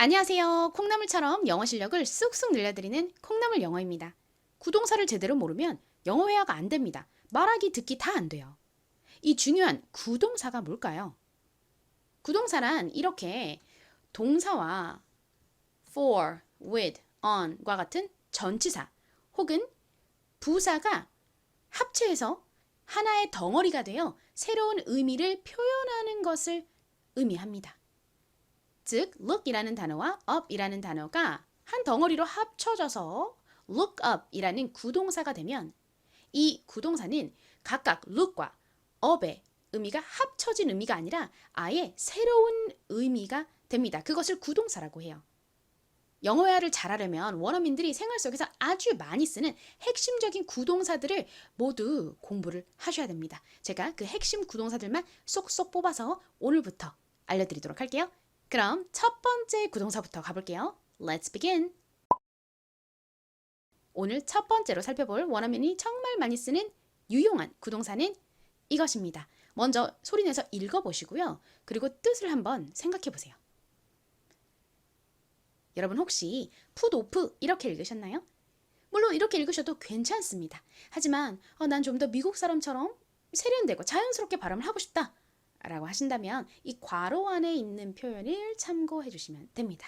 안녕하세요. 콩나물처럼 영어 실력을 쑥쑥 늘려드리는 콩나물 영어입니다. 구동사를 제대로 모르면 영어 회화가 안 됩니다. 말하기, 듣기 다 안 돼요. 이 중요한 구동사가 뭘까요? 구동사란 이렇게 동사와 for, with, on과 같은 전치사 혹은 부사가 합체해서 하나의 덩어리가 되어 새로운 의미를 표현하는 것을 의미합니다. 즉, look이라는 단어와 up이라는 단어가 한 덩어리로 합쳐져서 look up이라는 구동사가 되면 이 구동사는 각각 look과 up의 의미가 합쳐진 의미가 아니라 아예 새로운 의미가 됩니다. 그것을 구동사라고 해요. 영어 회화를 잘하려면 원어민들이 생활 속에서 아주 많이 쓰는 핵심적인 구동사들을 모두 공부를 하셔야 됩니다. 제가 그 핵심 구동사들만 쏙쏙 뽑아서 오늘부터 알려드리도록 할게요. 그럼 첫 번째 구동사부터 가볼게요. Let's begin. 오늘 첫 번째로 살펴볼 원어민이 정말 많이 쓰는 유용한 구동사는 이것입니다. 먼저 소리내서 읽어보시고요. 그리고 뜻을 한번 생각해보세요. 여러분 혹시 put off 이렇게 읽으셨나요? 물론 이렇게 읽으셔도 괜찮습니다. 하지만 난 좀 더 미국 사람처럼 세련되고 자연스럽게 발음을 하고 싶다 라고 하신다면 이 괄호 안에 있는 표현을 참고해 주시면 됩니다.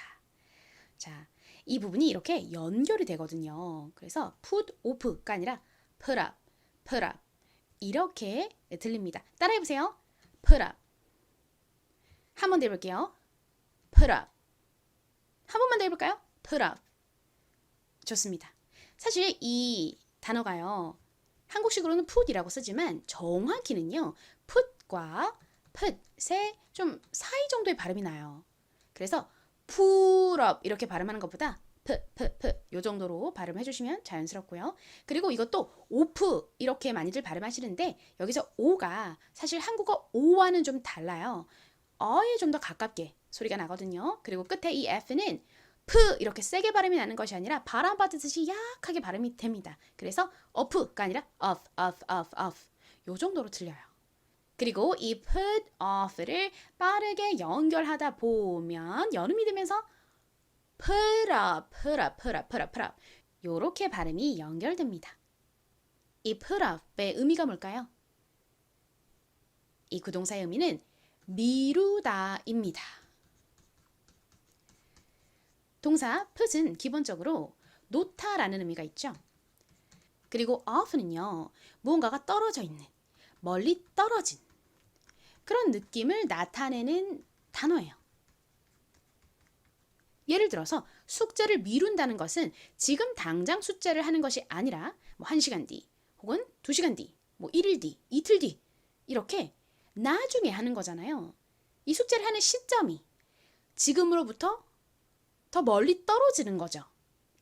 자, 이 부분이 이렇게 연결이 되거든요. 그래서 put off가 아니라 put up, put up 이렇게 들립니다. 따라해 보세요. put up. 한 번 더 해볼게요. put up. 한 번만 더 해볼까요? put up. 좋습니다. 사실 이 단어가요. 한국식으로는 put이라고 쓰지만 정확히는요. put과 put의 좀 사이 정도의 발음이 나요. 그래서 put up 이렇게 발음하는 것보다 요 정도로 발음해 주시면 자연스럽고요. 그리고 이것도 off 이렇게 많이들 발음하시는데 여기서 o가 사실 한국어 o와는 좀 달라요. 어에 좀 더 가깝게 소리가 나거든요. 그리고 끝에 이 f는 프 이렇게 세게 발음이 나는 것이 아니라 바람 받듯이 약하게 발음이 됩니다. 그래서 off가 아니라 off 요 정도로 들려요. 그리고 이 put off를 빠르게 연결하다 보면 연음이 되면서 put up 요렇게 발음이 연결됩니다. 이 put up의 의미가 뭘까요? 이 구동사의 의미는 미루다입니다. 동사 put은 기본적으로 놓다라는 의미가 있죠. 그리고 off는요. 무언가가 떨어져 있는, 멀리 떨어진 그런 느낌을 나타내는 단어예요. 예를 들어서 숙제를 미룬다는 것은 지금 당장 숙제를 하는 것이 아니라 뭐 1시간 뒤 혹은 2시간 뒤, 뭐 1일 뒤, 이틀 뒤 이렇게 나중에 하는 거잖아요. 이 숙제를 하는 시점이 지금으로부터 더 멀리 떨어지는 거죠.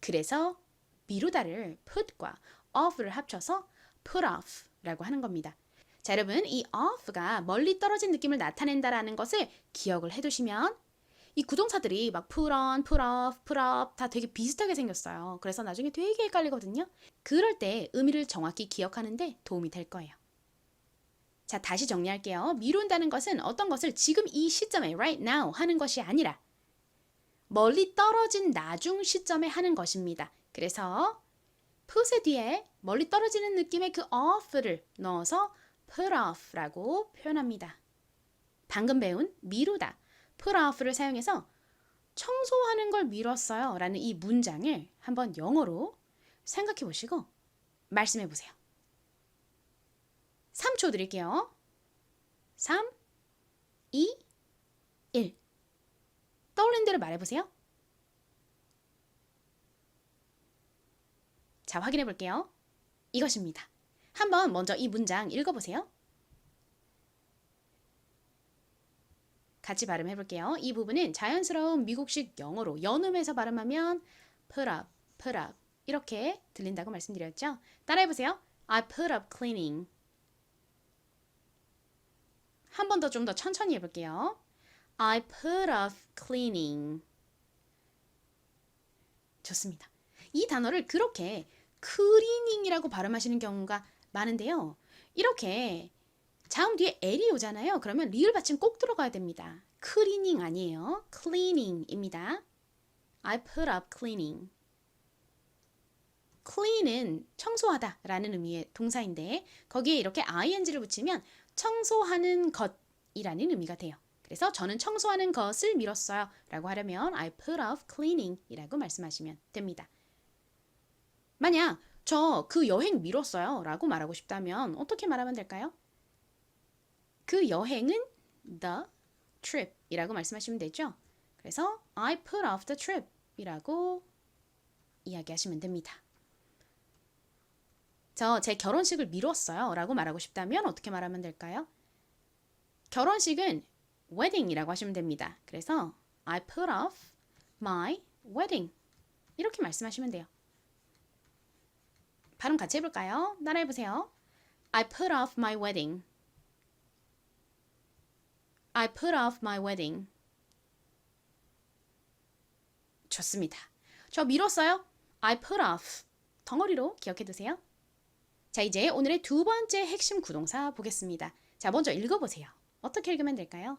그래서 미루다를 put과 off를 합쳐서 put off라고 하는 겁니다. 자, 여러분 이 off가 멀리 떨어진 느낌을 나타낸다라는 것을 기억을 해두시면 이 구동사들이 막 put on, put off, put up 다 되게 비슷하게 생겼어요. 그래서 나중에 되게 헷갈리거든요. 그럴 때 의미를 정확히 기억하는데 도움이 될 거예요. 자, 다시 정리할게요. 미룬다는 것은 어떤 것을 지금 이 시점에 right now 하는 것이 아니라 멀리 떨어진 나중 시점에 하는 것입니다. 그래서 put의 뒤에 멀리 떨어지는 느낌의 그 off를 넣어서 put off라고 표현합니다. 방금 배운 미루다, put off를 사용해서 청소하는 걸 미뤘어요 라는 이 문장을 한번 영어로 생각해 보시고 말씀해 보세요. 3초 드릴게요. 3, 2, 1 떠올린 대로 말해보세요. 자, 확인해 볼게요. 이것입니다. 한번 먼저 이 문장 읽어보세요. 같이 발음해 볼게요. 이 부분은 자연스러운 미국식 영어로 연음해서 발음하면 put up 이렇게 들린다고 말씀드렸죠. 따라해 보세요. I put up cleaning. 한 번 더 좀 더 천천히 해볼게요. I put off cleaning. 좋습니다. 이 단어를 그렇게 cleaning이라고 발음하시는 경우가 많은데요. 이렇게 자음 뒤에 L이 오잖아요. 그러면 리을 받침 꼭 들어가야 됩니다. cleaning 아니에요. cleaning입니다. I put up cleaning. clean은 청소하다 라는 의미의 동사인데 거기에 이렇게 ing를 붙이면 청소하는 것이라는 의미가 돼요. 그래서 저는 청소하는 것을 미뤘어요 라고 하려면 I put off cleaning 이라고 말씀하시면 됩니다. 만약 저 그 여행 미뤘어요 라고 말하고 싶다면 어떻게 말하면 될까요? 그 여행은 the trip 이라고 말씀하시면 되죠. 그래서 I put off the trip 이라고 이야기하시면 됩니다. 저 제 결혼식을 미뤘어요 라고 말하고 싶다면 어떻게 말하면 될까요? 결혼식은 wedding이라고 하시면 됩니다. 그래서 I put off my wedding 이렇게 말씀하시면 돼요. 발음 같이 해볼까요? 따라해보세요. I put off my wedding. I put off my wedding. 좋습니다. 저 미뤘어요. I put off. 덩어리로 기억해두세요. 자, 이제 오늘의 두 번째 핵심 구동사 보겠습니다. 자, 먼저 읽어보세요. 어떻게 읽으면 될까요?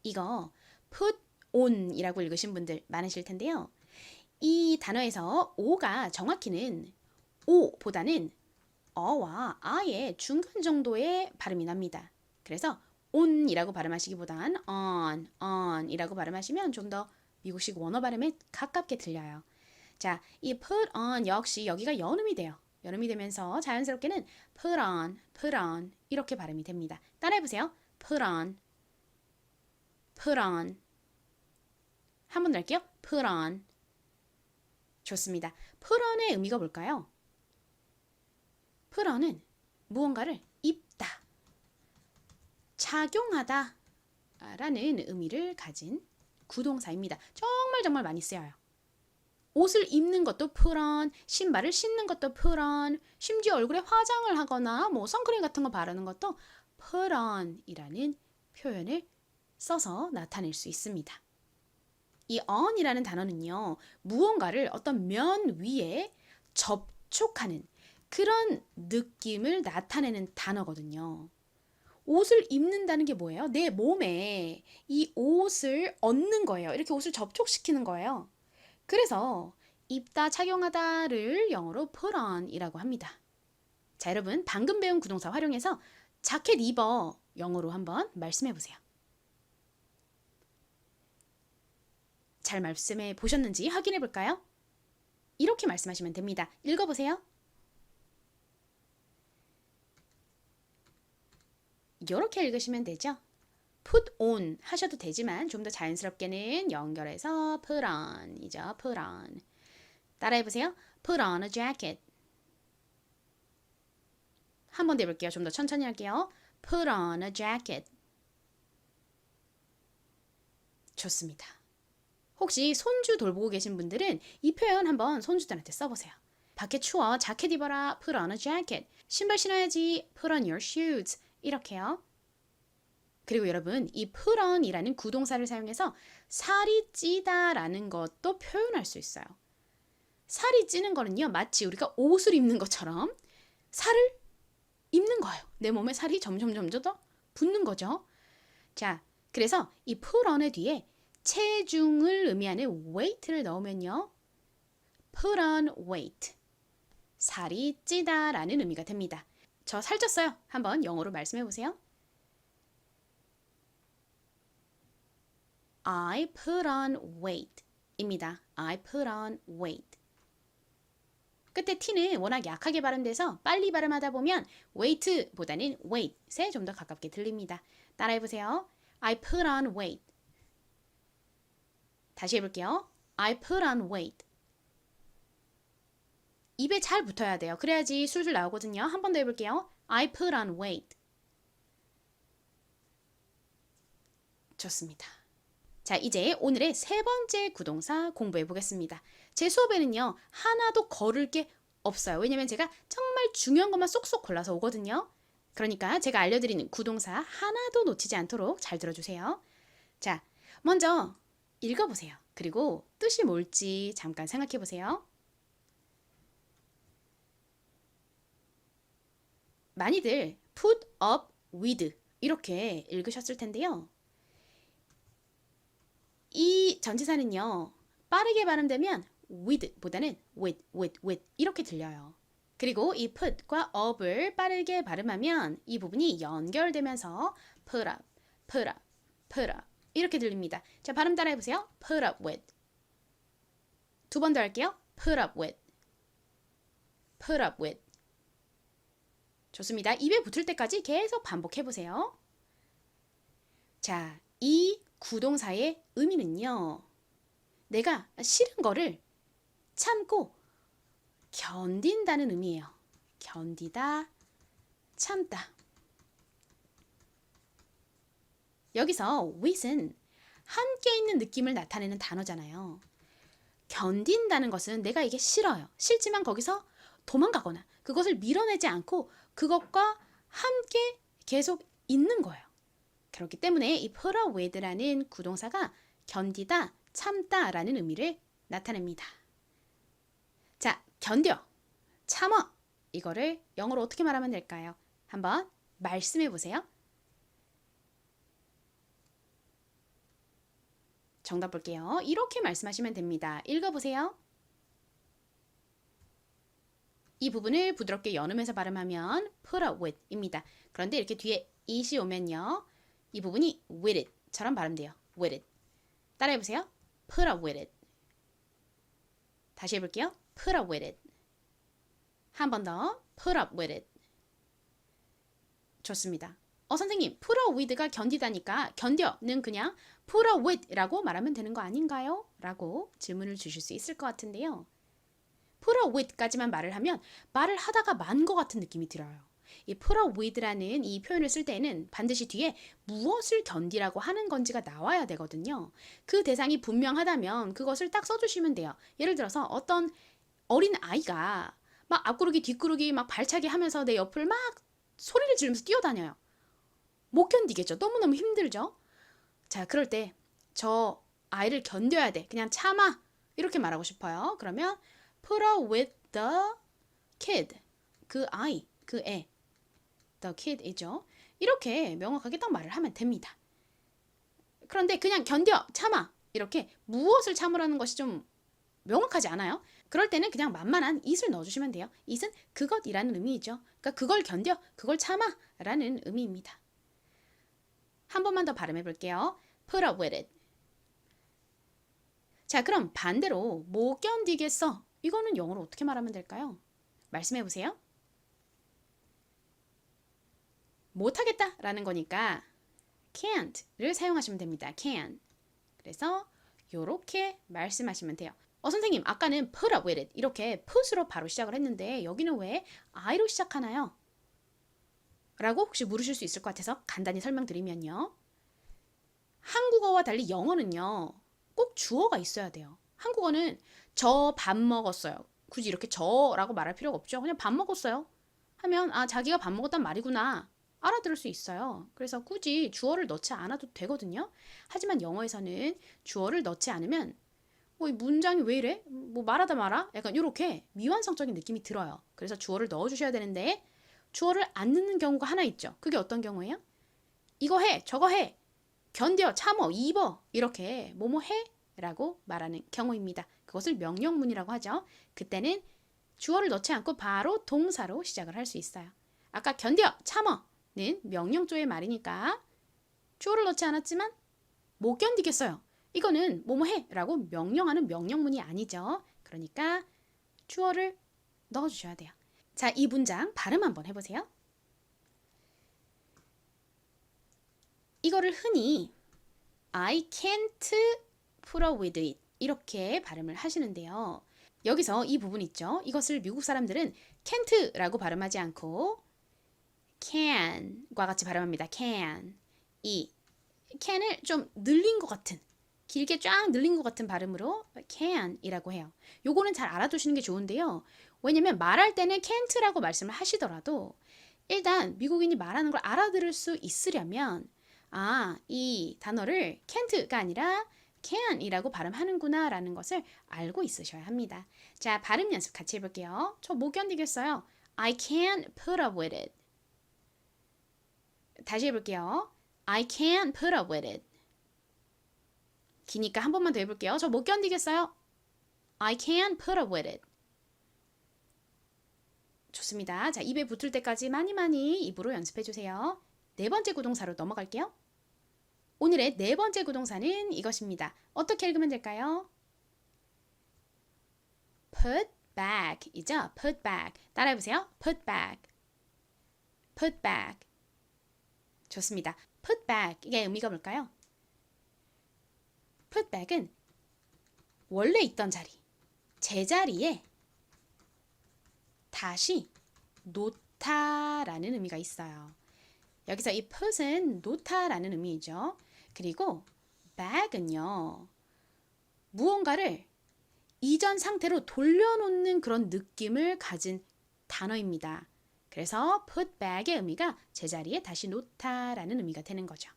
이거 put on 이라고 읽으신 분들 많으실 텐데요. 이 단어에서 o가 정확히는 o보다는 어와 아의 중간 정도의 발음이 납니다. 그래서 on이라고 발음하시기보단 on 이라고 발음하시면 좀 더 미국식 원어 발음에 가깝게 들려요. 자, 이 put on 역시 여기가 연음이 돼요. 연음이 되면서 자연스럽게는 put on 이렇게 발음이 됩니다. 따라해보세요. put on 한 번 더 할게요. put on 좋습니다. put on의 의미가 뭘까요? put on은 무언가를 입다, 착용하다 라는 의미를 가진 구동사입니다. 정말 많이 쓰여요. 옷을 입는 것도 put on, 신발을 신는 것도 put on, 심지어 얼굴에 화장을 하거나 뭐 선크림 같은 거 바르는 것도 put on 이라는 표현을 써서 나타낼 수 있습니다. 이 on이라는 단어는요, 무언가를 어떤 면 위에 접촉하는 그런 느낌을 나타내는 단어거든요. 옷을 입는다는 게 뭐예요? 내 몸에 이 옷을 얹는 거예요. 이렇게 옷을 접촉시키는 거예요. 그래서 입다, 착용하다를 영어로 put on 이라고 합니다. 자, 여러분 방금 배운 구동사 활용해서 자켓 입어 영어로 한번 말씀해 보세요. 잘 말씀해 보셨는지 확인해 볼까요? 이렇게 말씀하시면 됩니다. 읽어보세요. 이렇게 읽으시면 되죠. put on 하셔도 되지만 좀 더 자연스럽게는 연결해서 put on 이죠. put on. 따라해보세요. put on a jacket. 한 번 더 해볼게요. 좀 더 천천히 할게요. put on a jacket. 좋습니다. 혹시 손주 돌보고 계신 분들은 이 표현 한번 손주들한테 써보세요. 밖에 추워. 자켓 입어라. put on a jacket. 신발 신어야지. put on your shoes. 이렇게요. 그리고 여러분 이 put on이라는 구동사를 사용해서 살이 찌다 라는 것도 표현할 수 있어요. 살이 찌는 거는요, 마치 우리가 옷을 입는 것처럼 살을 입는 거예요. 내 몸에 살이 점점 더 붙는 거죠. 자, 그래서 이 put on의 뒤에 체중을 의미하는 weight를 넣으면요, put on weight. 살이 찌다 라는 의미가 됩니다. 저 살쪘어요. 한번 영어로 말씀해 보세요. I put on weight 입니다. I put on weight. 끝에 t는 워낙 약하게 발음돼서 빨리 발음하다 보면 weight보다는 weight에 좀 더 가깝게 들립니다. 따라해보세요. I put on weight. 다시 해볼게요. I put on weight. 입에 잘 붙어야 돼요. 그래야지 술술 나오거든요. 한 번 더 해볼게요. I put on weight. 좋습니다. 자, 이제 오늘의 세 번째 구동사 공부해 보겠습니다. 제 수업에는요, 하나도 거를 게 없어요. 왜냐면 제가 정말 중요한 것만 쏙쏙 골라서 오거든요. 그러니까 제가 알려드리는 구동사 하나도 놓치지 않도록 잘 들어주세요. 자, 먼저 읽어보세요. 그리고 뜻이 뭘지 잠깐 생각해 보세요. 많이들 put up with 이렇게 읽으셨을 텐데요. 이 이 전치사는요. 빠르게 발음되면 with보다는 with 이렇게 들려요. 그리고 이 put과 up을 빠르게 발음하면 이 부분이 연결되면서 put up, put up, put up 이렇게 들립니다. 자, 발음 따라 해보세요. put up with. 두 번 더 할게요. put up with, put up with. 좋습니다. 입에 붙을 때까지 계속 반복해보세요. 자, 이 구동사의 의미는요. 내가 싫은 거를 참고 견딘다는 의미예요. 견디다, 참다. 여기서 with은 함께 있는 느낌을 나타내는 단어잖아요. 견딘다는 것은 내가 이게 싫어요. 싫지만 거기서 도망가거나 그것을 밀어내지 않고 그것과 함께 계속 있는 거예요. 그렇기 때문에 이 put up with라는 구동사가 견디다, 참다 라는 의미를 나타냅니다. 자, 견뎌, 참어. 이거를 영어로 어떻게 말하면 될까요? 한번 말씀해 보세요. 정답 볼게요. 이렇게 말씀하시면 됩니다. 읽어보세요. 이 부분을 부드럽게 연으면서 발음하면 put up with 입니다. 그런데 이렇게 뒤에 it이 오면요. 이 부분이 with it 처럼 발음돼요. with it. 따라해보세요. put up with it. 다시 해볼게요. put up with it. 한 번 더. put up with it. 좋습니다. 선생님, put up with가 견디다니까 견뎌는 그냥 put up with 라고 말하면 되는 거 아닌가요? 라고 질문을 주실 수 있을 것 같은데요. put up with까지만 말을 하면 말을 하다가 만 것 같은 느낌이 들어요. 이 put up with라는 이 표현을 쓸 때는 반드시 뒤에 무엇을 견디라고 하는 건지가 나와야 되거든요. 그 대상이 분명하다면 그것을 딱 써주시면 돼요. 예를 들어서 어떤 어린 아이가 막 앞구르기 뒷구르기 막 발차기 하면서 내 옆을 막 소리를 지르면서 뛰어다녀요. 못 견디겠죠. 너무너무 힘들죠. 자, 그럴 때 저 아이를 견뎌야 돼. 그냥 참아. 이렇게 말하고 싶어요. 그러면 put up with the kid. 그 아이, 그 애. the kid이죠. 이렇게 명확하게 딱 말을 하면 됩니다. 그런데 그냥 견뎌, 참아. 이렇게 무엇을 참으라는 것이 좀 명확하지 않아요? 그럴 때는 그냥 만만한 it을 넣어주시면 돼요. it은 그것이라는 의미이죠. 그러니까 그걸 견뎌, 그걸 참아 라는 의미입니다. 한 번만 더 발음해 볼게요. put up with it. 자, 그럼 반대로 못 견디겠어. 이거는 영어로 어떻게 말하면 될까요? 말씀해 보세요. 못하겠다 라는 거니까 can't를 사용하시면 됩니다. can. 그래서 요렇게 말씀하시면 돼요. 선생님, 아까는 put up with it 이렇게 put으로 바로 시작을 했는데 여기는 왜 I로 시작하나요? 라고 혹시 물으실 수 있을 것 같아서 간단히 설명드리면요. 한국어와 달리 영어는요. 꼭 주어가 있어야 돼요. 한국어는 저 밥 먹었어요. 굳이 이렇게 저라고 말할 필요가 없죠. 그냥 밥 먹었어요. 하면 자기가 밥 먹었단 말이구나. 알아들을 수 있어요. 그래서 굳이 주어를 넣지 않아도 되거든요. 하지만 영어에서는 주어를 넣지 않으면 이 문장이 왜 이래? 말하다 마라? 약간 이렇게 미완성적인 느낌이 들어요. 그래서 주어를 넣어주셔야 되는데 주어를 안 넣는 경우가 하나 있죠. 그게 어떤 경우예요? 이거 해, 저거 해, 견뎌, 참어, 입어 이렇게 뭐뭐 해 라고 말하는 경우입니다. 그것을 명령문이라고 하죠. 그때는 주어를 넣지 않고 바로 동사로 시작을 할 수 있어요. 아까 견뎌, 참어는 명령조의 말이니까 주어를 넣지 않았지만 못 견디겠어요. 이거는 뭐뭐 해 라고 명령하는 명령문이 아니죠. 그러니까 주어를 넣어주셔야 돼요. 자, 이 문장 발음 한번 해보세요. 이거를 흔히 I can't put up with it 이렇게 발음을 하시는데요. 여기서 이 부분 있죠. 이것을 미국 사람들은 can't라고 발음하지 않고 can과 같이 발음합니다. can. 이 can을 좀 늘린 것 같은 길게 쫙 늘린 것 같은 발음으로 can이라고 해요. 요거는 잘 알아두시는 게 좋은데요. 왜냐면 말할 때는 can't라고 말씀을 하시더라도 일단 미국인이 말하는 걸 알아들을 수 있으려면 이 단어를 can't가 아니라 can이라고 발음하는구나 라는 것을 알고 있으셔야 합니다. 자, 발음 연습 같이 해볼게요. 저 못 견디겠어요. I can't put up with it. 다시 해볼게요. I can't put up with it. 기니까 한 번만 더 해볼게요. 저 못 견디겠어요. I can't put up with it. 좋습니다. 자, 입에 붙을 때까지 많이 입으로 연습해주세요. 네 번째 구동사로 넘어갈게요. 오늘의 네 번째 구동사는 이것입니다. 어떻게 읽으면 될까요? put back 이죠? put back. 따라해보세요. put back. put back. 좋습니다. put back. 이게 의미가 뭘까요? put back은 원래 있던 자리, 제자리에 다시 놓다라는 의미가 있어요. 여기서 이 put은 놓다라는 의미이죠. 그리고 back은요. 무언가를 이전 상태로 돌려놓는 그런 느낌을 가진 단어입니다. 그래서 put back의 의미가 제자리에 다시 놓다라는 의미가 되는 거죠.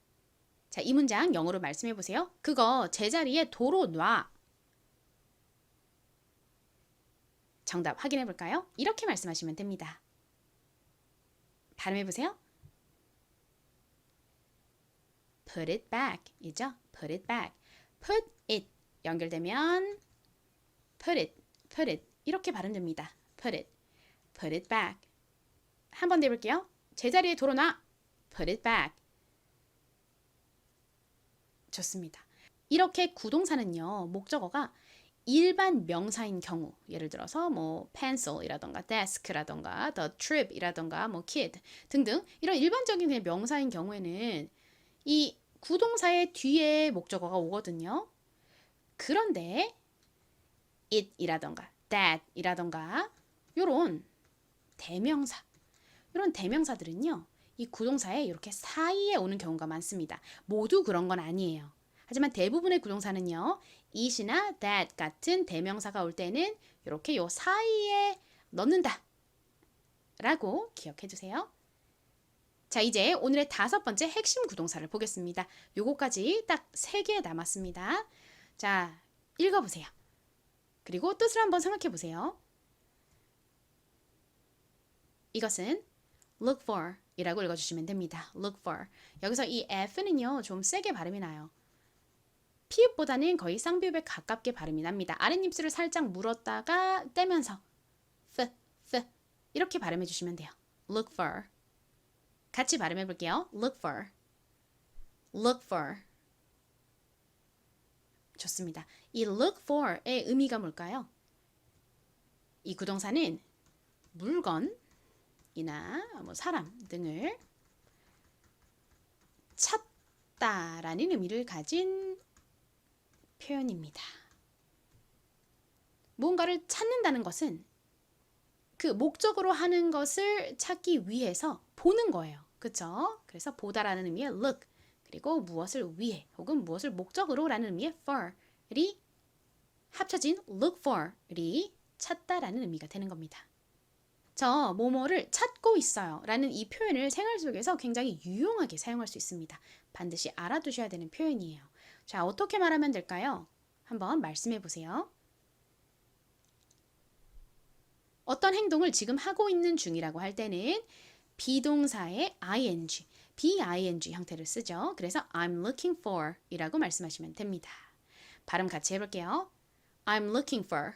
자, 이 문장 영어로 말씀해 보세요. 그거 제자리에 도로 놔. 정답 확인해 볼까요? 이렇게 말씀하시면 됩니다. 발음해 보세요. put it back 이죠? put it back. put it 연결되면 put it 이렇게 발음됩니다. put it back. 한 번 더 해볼게요. 제자리에 돌아놔. put it back. 좋습니다. 이렇게 구동사는요. 목적어가 일반 명사인 경우, 예를 들어서 뭐 pencil이라던가 desk라던가 the trip이라던가 뭐 kid 등등 이런 일반적인 그냥 명사인 경우에는 이 구동사의 뒤에 목적어가 오거든요. 그런데 it이라던가 that이라던가 이런 대명사, 이런 대명사들은요. 이 구동사에 이렇게 사이에 오는 경우가 많습니다. 모두 그런 건 아니에요. 하지만 대부분의 구동사는요. it이나 that 같은 대명사가 올 때는 이렇게 요 사이에 넣는다 라고 기억해 주세요. 자, 이제 오늘의 다섯 번째 핵심 구동사를 보겠습니다. 요거까지 딱 3개 남았습니다. 자, 읽어보세요. 그리고 뜻을 한번 생각해 보세요. 이것은 look for 이라고 읽어주시면 됩니다. look for. 여기서 이 F는요, 좀 세게 발음이 나요. 피읍보다는 거의 쌍비읍에 가깝게 발음이 납니다. 아랫입술을 살짝 물었다가 떼면서 f 이렇게 발음해 주시면 돼요. look for. 같이 발음해 볼게요. look for. look for. 좋습니다. 이 look for의 의미가 뭘까요? 이 구동사는 물건이나 뭐 사람 등을 찾다라는 의미를 가진 표현입니다. 뭔가를 찾는다는 것은 그 목적으로 하는 것을 찾기 위해서 보는 거예요. 그렇죠? 그래서 보다라는 의미의 look 그리고 무엇을 위해 혹은 무엇을 목적으로 라는 의미의 for이 합쳐진 look for이 찾다라는 의미가 되는 겁니다. 저 뭐뭐를 찾고 있어요 라는 이 표현을 생활 속에서 굉장히 유용하게 사용할 수 있습니다. 반드시 알아두셔야 되는 표현이에요. 자, 어떻게 말하면 될까요? 한번 말씀해 보세요. 어떤 행동을 지금 하고 있는 중이라고 할 때는 비동사의 ing, BING 형태를 쓰죠. 그래서 I'm looking for 이라고 말씀하시면 됩니다. 발음 같이 해볼게요. I'm looking for.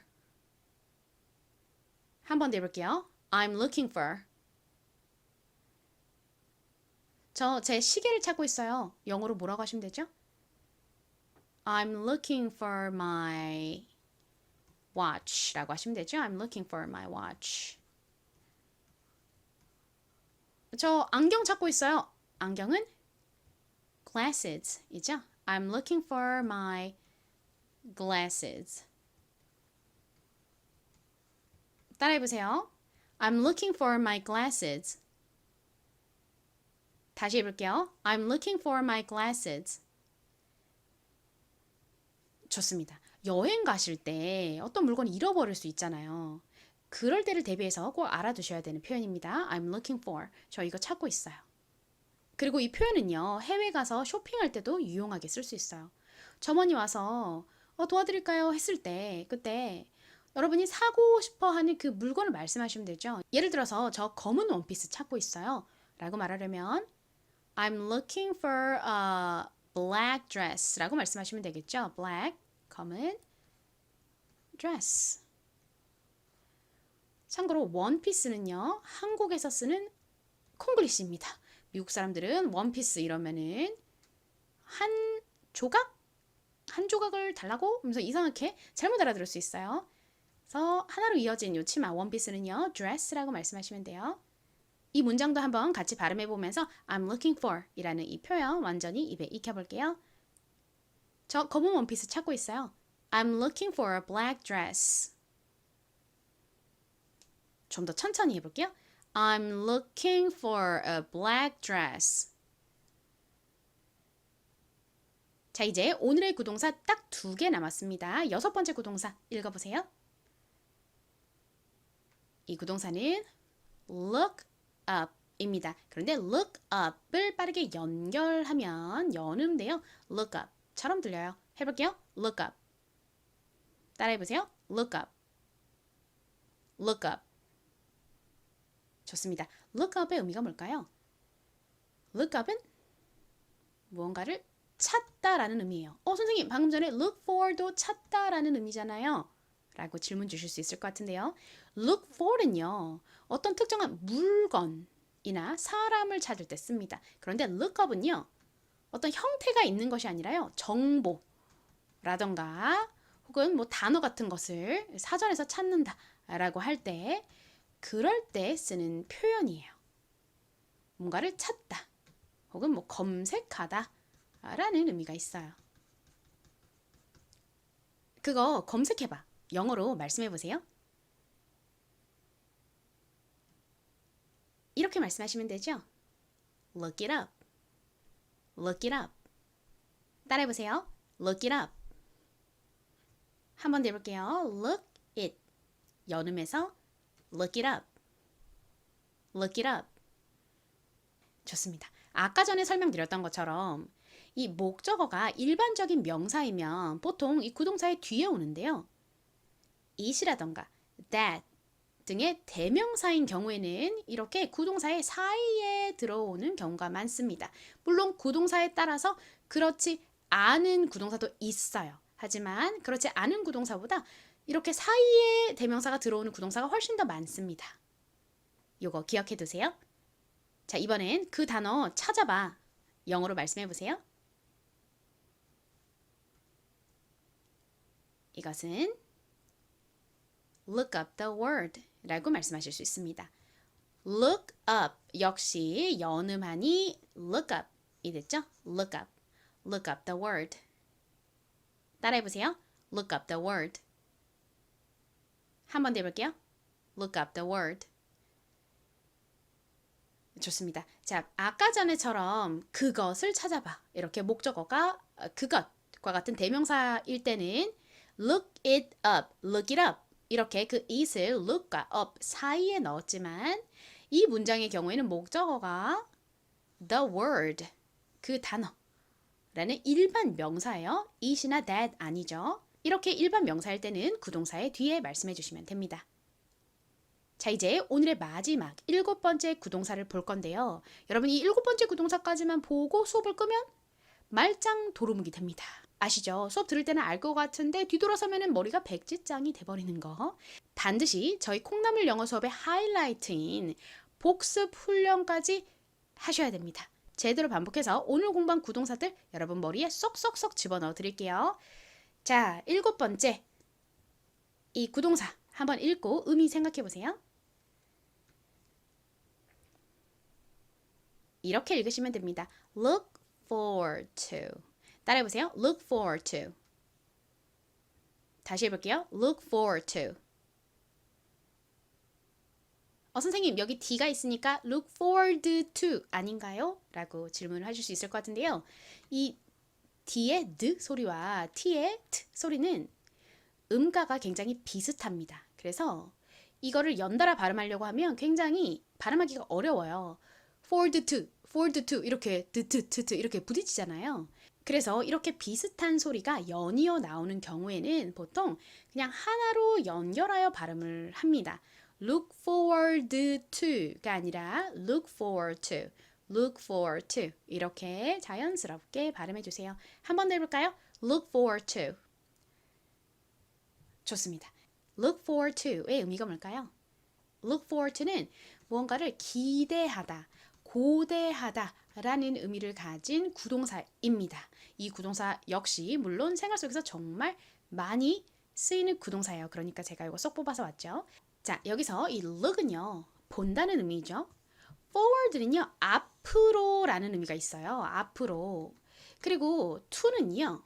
한 번 더 해볼게요. I'm looking for. 저 제 시계를 찾고 있어요. 영어로 뭐라고 하시면 되죠? I'm looking for my watch라고 하시면 되죠. I'm looking for my watch. 저 안경 찾고 있어요. 안경은 glasses이죠. I'm looking for my glasses. 따라해보세요. I'm looking for my glasses. 다시 해볼게요. I'm looking for my glasses. 좋습니다. 여행 가실 때 어떤 물건을 잃어버릴 수 있잖아요. 그럴 때를 대비해서 꼭 알아두셔야 되는 표현입니다. I'm looking for. 저 이거 찾고 있어요. 그리고 이 표현은요. 해외 가서 쇼핑할 때도 유용하게 쓸 수 있어요. 점원이 와서 도와드릴까요? 했을 때 그때 여러분이 사고 싶어 하는 그 물건을 말씀하시면 되죠. 예를 들어서 저 검은 원피스 찾고 있어요. 라고 말하려면 I'm looking for a black dress라고 말씀하시면 되겠죠. black, 검은 dress. 참고로 원피스는요, 한국에서 쓰는 콩글리시입니다. 미국 사람들은 원피스 이러면은 한 조각? 한 조각을 달라고? 하면서 이상하게 잘못 알아들을 수 있어요. 그래서 하나로 이어진 요 치마 원피스는요, dress라고 말씀하시면 돼요. 이 문장도 한번 같이 발음해 보면서 I'm looking for 이라는 이 표현 완전히 입에 익혀볼게요. 저 검은 원피스 찾고 있어요. I'm looking for a black dress. 좀 더 천천히 해볼게요. I'm looking for a black dress. 자, 이제 오늘의 구동사 딱 2개 남았습니다. 6번째 구동사 읽어보세요. 이 구동사는 look up 입니다. 그런데 look up을 빠르게 연결하면 연음인데요. look up처럼 들려요. 해볼게요. look up. 따라해보세요. look up. look up. 좋습니다. look up의 의미가 뭘까요? look up은 무언가를 찾다라는 의미예요. 선생님 방금 전에 look for도 찾다라는 의미잖아요. 라고 질문 주실 수 있을 것 같은데요. look for는요. 어떤 특정한 물건이나 사람을 찾을 때 씁니다. 그런데 look up은요. 어떤 형태가 있는 것이 아니라요. 정보라던가 혹은 뭐 단어 같은 것을 사전에서 찾는다 라고 할 때 그럴 때 쓰는 표현이에요. 뭔가를 찾다 혹은 뭐 검색하다 라는 의미가 있어요. 그거 검색해봐. 영어로 말씀해보세요. 이렇게 말씀하시면 되죠. Look it up. Look it up. 따라해보세요. Look it up. 한 번 더 해볼게요. Look it. 연음해서 Look it up. Look it up. 좋습니다. 아까 전에 설명드렸던 것처럼 이 목적어가 일반적인 명사이면 보통 이 구동사의 뒤에 오는데요. it이라던가 that 등의 대명사인 경우에는 이렇게 구동사의 사이에 들어오는 경우가 많습니다. 물론 구동사에 따라서 그렇지 않은 구동사도 있어요. 하지만 그렇지 않은 구동사보다 이렇게 사이에 대명사가 들어오는 구동사가 훨씬 더 많습니다. 요거 기억해 두세요. 자, 이번엔 그 단어 찾아봐. 영어로 말씀해 보세요. 이것은 look up the word 라고 말씀하실 수 있습니다. look up 역시 연음하니 look up 이 됐죠? look up. look up the word. 따라해 보세요. look up the word. 한 번 더 해볼게요. look up the word. 좋습니다. 자, 아까 전에처럼 그것을 찾아봐. 이렇게 목적어가 그것과 같은 대명사일 때는 look it up, look it up 이렇게 그 it을 look과 up 사이에 넣었지만 이 문장의 경우에는 목적어가 the word, 그 단어라는 일반 명사예요. it이나 that 아니죠. 이렇게 일반 명사일 때는 구동사의 뒤에 말씀해 주시면 됩니다. 자, 이제 오늘의 마지막 7번째 구동사를 볼 건데요. 여러분 이 7번째 구동사까지만 보고 수업을 끄면 말짱 도루묵이 됩니다. 아시죠? 수업 들을 때는 알 것 같은데 뒤돌아서면 머리가 백지장이 돼버리는 거. 반드시 저희 콩나물 영어 수업의 하이라이트인 복습 훈련까지 하셔야 됩니다. 제대로 반복해서 오늘 공부한 구동사들 여러분 머리에 쏙쏙쏙 집어넣어 드릴게요. 자, 7번째 이 구동사 한번 읽고 의미 생각해 보세요. 이렇게 읽으시면 됩니다. Look forward to. 따라해 보세요. Look forward to. 다시 해볼게요. Look forward to. 선생님 여기 D가 있으니까 look forward to 아닌가요? 라고 질문을 하실 수 있을 것 같은데요. 이 D의 D 소리와 T의 T 소리는 음가가 굉장히 비슷합니다. 그래서 이거를 연달아 발음하려고 하면 굉장히 발음하기가 어려워요. forward to 이렇게 드 이렇게 부딪히잖아요. 그래서 이렇게 비슷한 소리가 연이어 나오는 경우에는 보통 그냥 하나로 연결하여 발음을 합니다. look forward to가 아니라 look forward to, look forward to 이렇게 자연스럽게 발음해 주세요. 한 번 더 해볼까요? look forward to. 좋습니다. look forward to의 의미가 뭘까요? look forward to는 무언가를 기대하다, 고대하다 라는 의미를 가진 구동사입니다. 이 구동사 역시 물론 생활 속에서 정말 많이 쓰이는 구동사예요. 그러니까 제가 이거 쏙 뽑아서 왔죠. 자, 여기서 이 look은요, 본다는 의미죠. forward는요, 앞으로라는 의미가 있어요. 앞으로. 그리고 to는요,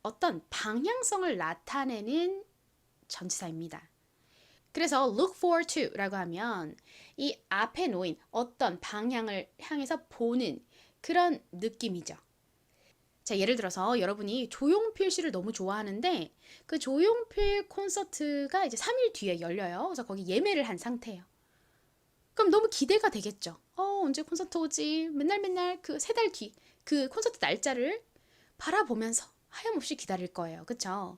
어떤 방향성을 나타내는 전치사입니다. 그래서 look forward to라고 하면 이 앞에 놓인 어떤 방향을 향해서 보는 그런 느낌이죠. 자, 예를 들어서 여러분이 조용필 씨를 너무 좋아하는데 그 조용필 콘서트가 이제 3일 뒤에 열려요. 그래서 거기 예매를 한 상태예요. 그럼 너무 기대가 되겠죠. 언제 콘서트 오지? 맨날 그 3달 뒤 그 콘서트 날짜를 바라보면서 하염없이 기다릴 거예요. 그쵸?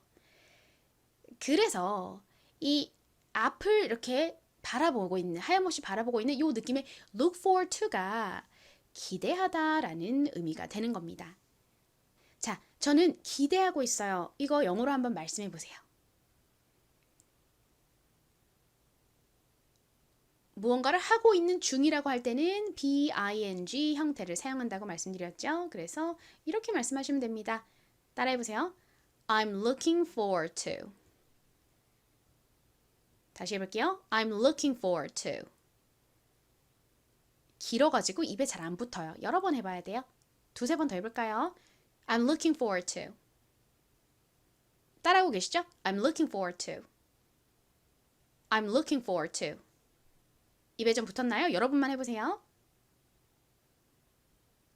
그래서 이 앞을 이렇게 바라보고 있는, 하염없이 바라보고 있는 이 느낌의 look forward to가 기대하다라는 의미가 되는 겁니다. 자, 저는 기대하고 있어요. 이거 영어로 한번 말씀해 보세요. 무언가를 하고 있는 중이라고 할 때는 BING 형태를 사용한다고 말씀드렸죠. 그래서 이렇게 말씀하시면 됩니다. 따라해 보세요. I'm looking forward to. 다시 해볼게요. I'm looking forward to. 길어가지고 입에 잘 안 붙어요. 여러 번 해봐야 돼요. 두세 번 더 해볼까요? I'm looking forward to. 따라하고 계시죠? I'm looking forward to. I'm looking forward to. 입에 좀 붙었나요? 여러분만 해보세요.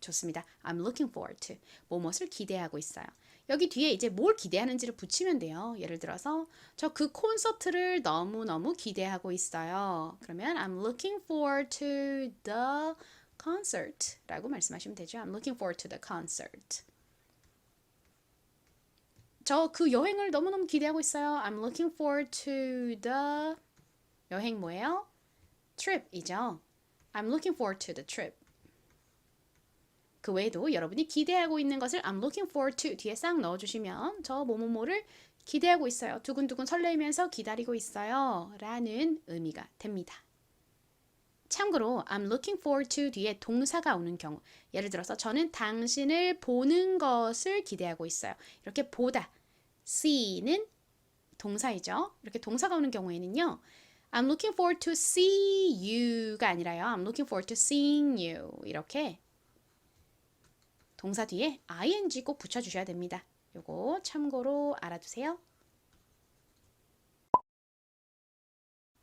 좋습니다. I'm looking forward to. 무엇을 기대하고 있어요. 여기 뒤에 이제 뭘 기대하는지를 붙이면 돼요. 예를 들어서 저 그 콘서트를 너무너무 기대하고 있어요. 그러면 I'm looking forward to the concert 라고 말씀하시면 되죠. I'm looking forward to the concert. 저 그 여행을 너무너무 기대하고 있어요. I'm looking forward to the 여행 뭐예요? trip이죠. I'm looking forward to the trip. 그 외에도 여러분이 기대하고 있는 것을 I'm looking forward to 뒤에 싹 넣어주시면 저 뭐뭐뭐를 기대하고 있어요. 두근두근 설레면서 기다리고 있어요. 라는 의미가 됩니다. 참고로 I'm looking forward to 뒤에 동사가 오는 경우 예를 들어서 저는 당신을 보는 것을 기대하고 있어요. 이렇게 보다 see는 동사이죠. 이렇게 동사가 오는 경우에는요. I'm looking forward to see you가 아니라요. I'm looking forward to seeing you 이렇게 동사 뒤에 ing 꼭 붙여주셔야 됩니다. 요거 참고로 알아두세요.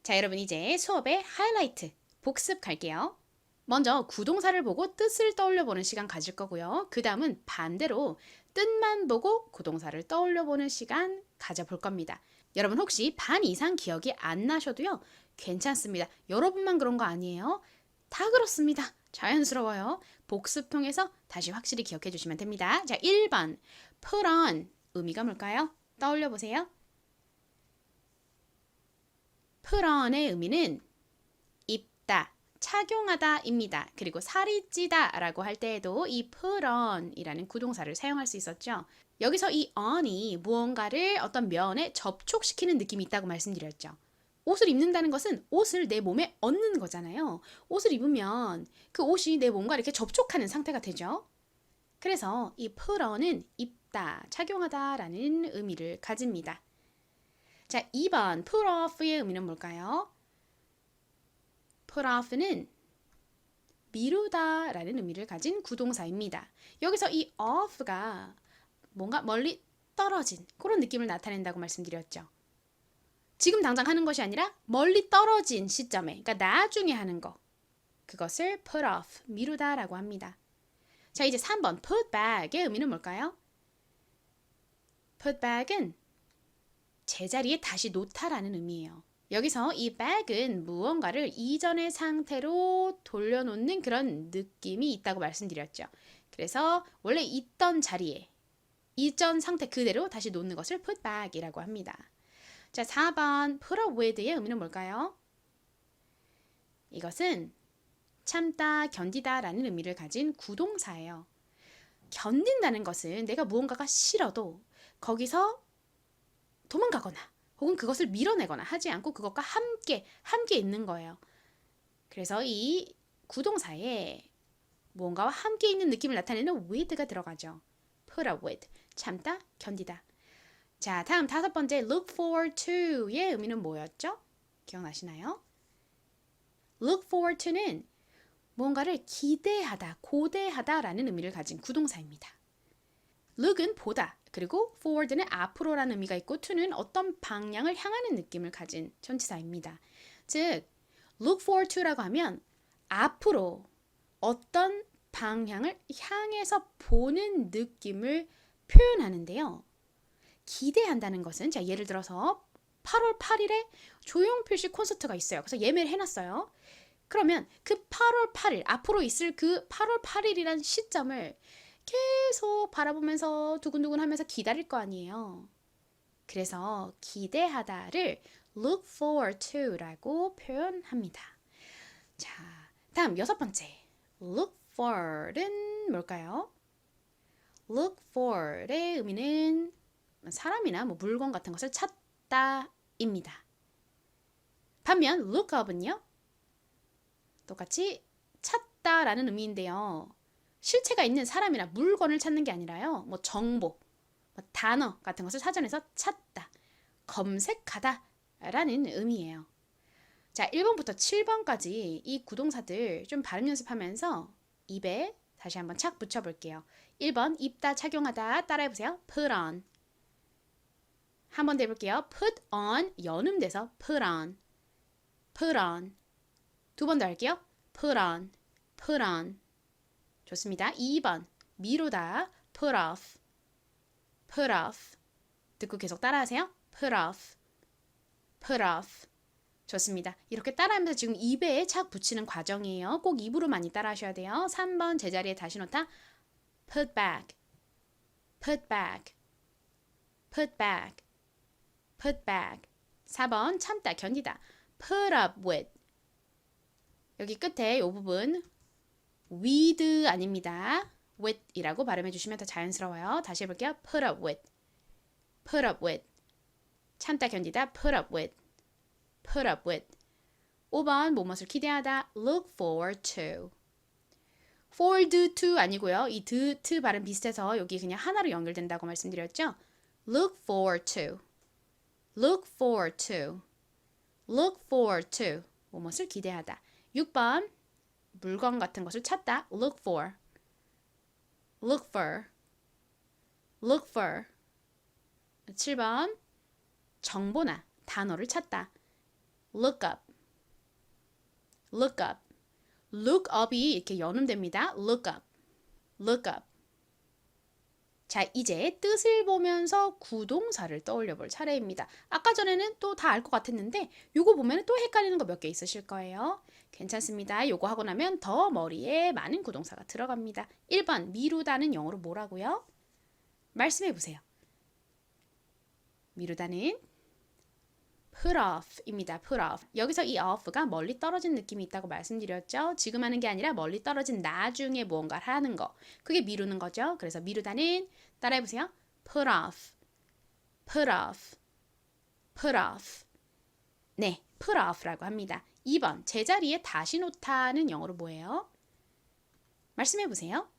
자, 여러분 이제 수업의 하이라이트 복습 갈게요. 먼저 구동사를 보고 뜻을 떠올려 보는 시간 가질 거고요. 그 다음은 반대로 뜻만 보고 구동사를 떠올려 보는 시간 가져볼 겁니다. 여러분 혹시 반 이상 기억이 안 나셔도요. 괜찮습니다. 여러분만 그런 거 아니에요. 다 그렇습니다. 자연스러워요. 복습 통해서 다시 확실히 기억해 주시면 됩니다. 자, 1번 put on 의미가 뭘까요? 떠올려 보세요. put on의 의미는 입다, 착용하다입니다. 그리고 살이 찌다라고 할 때에도 이 put on이라는 구동사를 사용할 수 있었죠. 여기서 이 on이 무언가를 어떤 면에 접촉시키는 느낌이 있다고 말씀드렸죠. 옷을 입는다는 것은 옷을 내 몸에 얹는 거잖아요. 옷을 입으면 그 옷이 내 몸과 이렇게 접촉하는 상태가 되죠. 그래서 이 put on은 입다, 착용하다 라는 의미를 가집니다. 자, 2번 put off의 의미는 뭘까요? put off는 미루다 라는 의미를 가진 구동사입니다. 여기서 이 off가 뭔가 멀리 떨어진 그런 느낌을 나타낸다고 말씀드렸죠. 지금 당장 하는 것이 아니라 멀리 떨어진 시점에, 그러니까 나중에 하는 거. 그것을 put off, 미루다라고 합니다. 자, 이제 3번 put back의 의미는 뭘까요? put back은 제자리에 다시 놓다라는 의미예요. 여기서 이 bag은 무언가를 이전의 상태로 돌려놓는 그런 느낌이 있다고 말씀드렸죠. 그래서 원래 있던 자리에 이전 상태 그대로 다시 놓는 것을 put back이라고 합니다. 자, 4번 put up with의 의미는 뭘까요? 이것은 참다, 견디다 라는 의미를 가진 구동사예요. 견딘다는 것은 내가 무언가가 싫어도 거기서 도망가거나 혹은 그것을 밀어내거나 하지 않고 그것과 함께 있는 거예요. 그래서 이 구동사에 무언가와 함께 있는 느낌을 나타내는 with가 들어가죠. put up with, 참다, 견디다. 자, 다음 5번째 look forward to의 의미는 뭐였죠? 기억나시나요? look forward to는 무언가를 기대하다, 고대하다 라는 의미를 가진 구동사입니다. look은 보다, 그리고 forward는 앞으로라는 의미가 있고 to는 어떤 방향을 향하는 느낌을 가진 전치사입니다. 즉, look forward to라고 하면 앞으로 어떤 방향을 향해서 보는 느낌을 표현하는데요. 기대한다는 것은 자, 예를 들어서 8월 8일에 조용필 씨 콘서트가 있어요. 그래서 예매를 해놨어요. 그러면 그 8월 8일, 앞으로 있을 그 8월 8일이란 시점을 계속 바라보면서 두근두근 하면서 기다릴 거 아니에요. 그래서 기대하다를 look forward to라고 표현합니다. 자, 다음 6번째. look for는 뭘까요? look for의 의미는 사람이나 물건 같은 것을 찾다입니다. 반면 look up은요? 똑같이 찾다라는 의미인데요. 실체가 있는 사람이나 물건을 찾는 게 아니라요. 정보, 단어 같은 것을 사전에서 찾다, 검색하다 라는 의미예요. 자, 1번부터 7번까지 이 구동사들 좀 발음 연습하면서 입에 다시 한번 착 붙여볼게요. 1번 입다, 착용하다 따라해보세요. put on. 한 번 더 해볼게요. put on, 연음돼서 put on, put on. 두 번 더 할게요. put on, put on. 좋습니다. 2번 미루다, put off, put off. 듣고 계속 따라하세요. put off, put off. 좋습니다. 이렇게 따라하면서 지금 입에 착 붙이는 과정이에요. 꼭 입으로 많이 따라하셔야 돼요. 3번 제자리에 다시 놓다. put back, put back, put back, put back. 4번 참다, 견디다. put up with. 여기 끝에 이 부분 with 아닙니다. with이라고 발음해 주시면 더 자연스러워요. 다시 해볼게요. put up with, put up with. 참다, 견디다. put up with, put up with. 5번 무엇을 기대하다. look forward to. forward to 아니고요. 이 to 발음 비슷해서 여기 그냥 하나로 연결된다고 말씀드렸죠. look forward to, look forward to, look forward to. 무엇을 기대하다. 6번 물건 같은 것을 찾다. look for, look for, look for. 7번 정보나 단어를 찾다. look up, look up. look up이 이렇게 연음됩니다. look up, look up. 자, 이제 뜻을 보면서 구동사를 떠올려 볼 차례입니다. 아까 전에는 또 다 알 것 같았는데 요거 보면 또 헷갈리는 거 몇 개 있으실 거예요. 괜찮습니다. 요거 하고 나면 더 머리에 많은 구동사가 들어갑니다. 1번 미루다는 영어로 뭐라고요? 말씀해 보세요. 미루다는 put off입니다. put off. 여기서 이 off가 멀리 떨어진 느낌이 있다고 말씀드렸죠. 지금 하는 게 아니라 멀리 떨어진 나중에 무언가를 하는 거. 그게 미루는 거죠. 그래서 미루다는 따라해보세요. put off, put off, put off. 네, put off라고 합니다. 2번 제자리에 다시 놓다는 영어로 뭐예요? 말씀해보세요.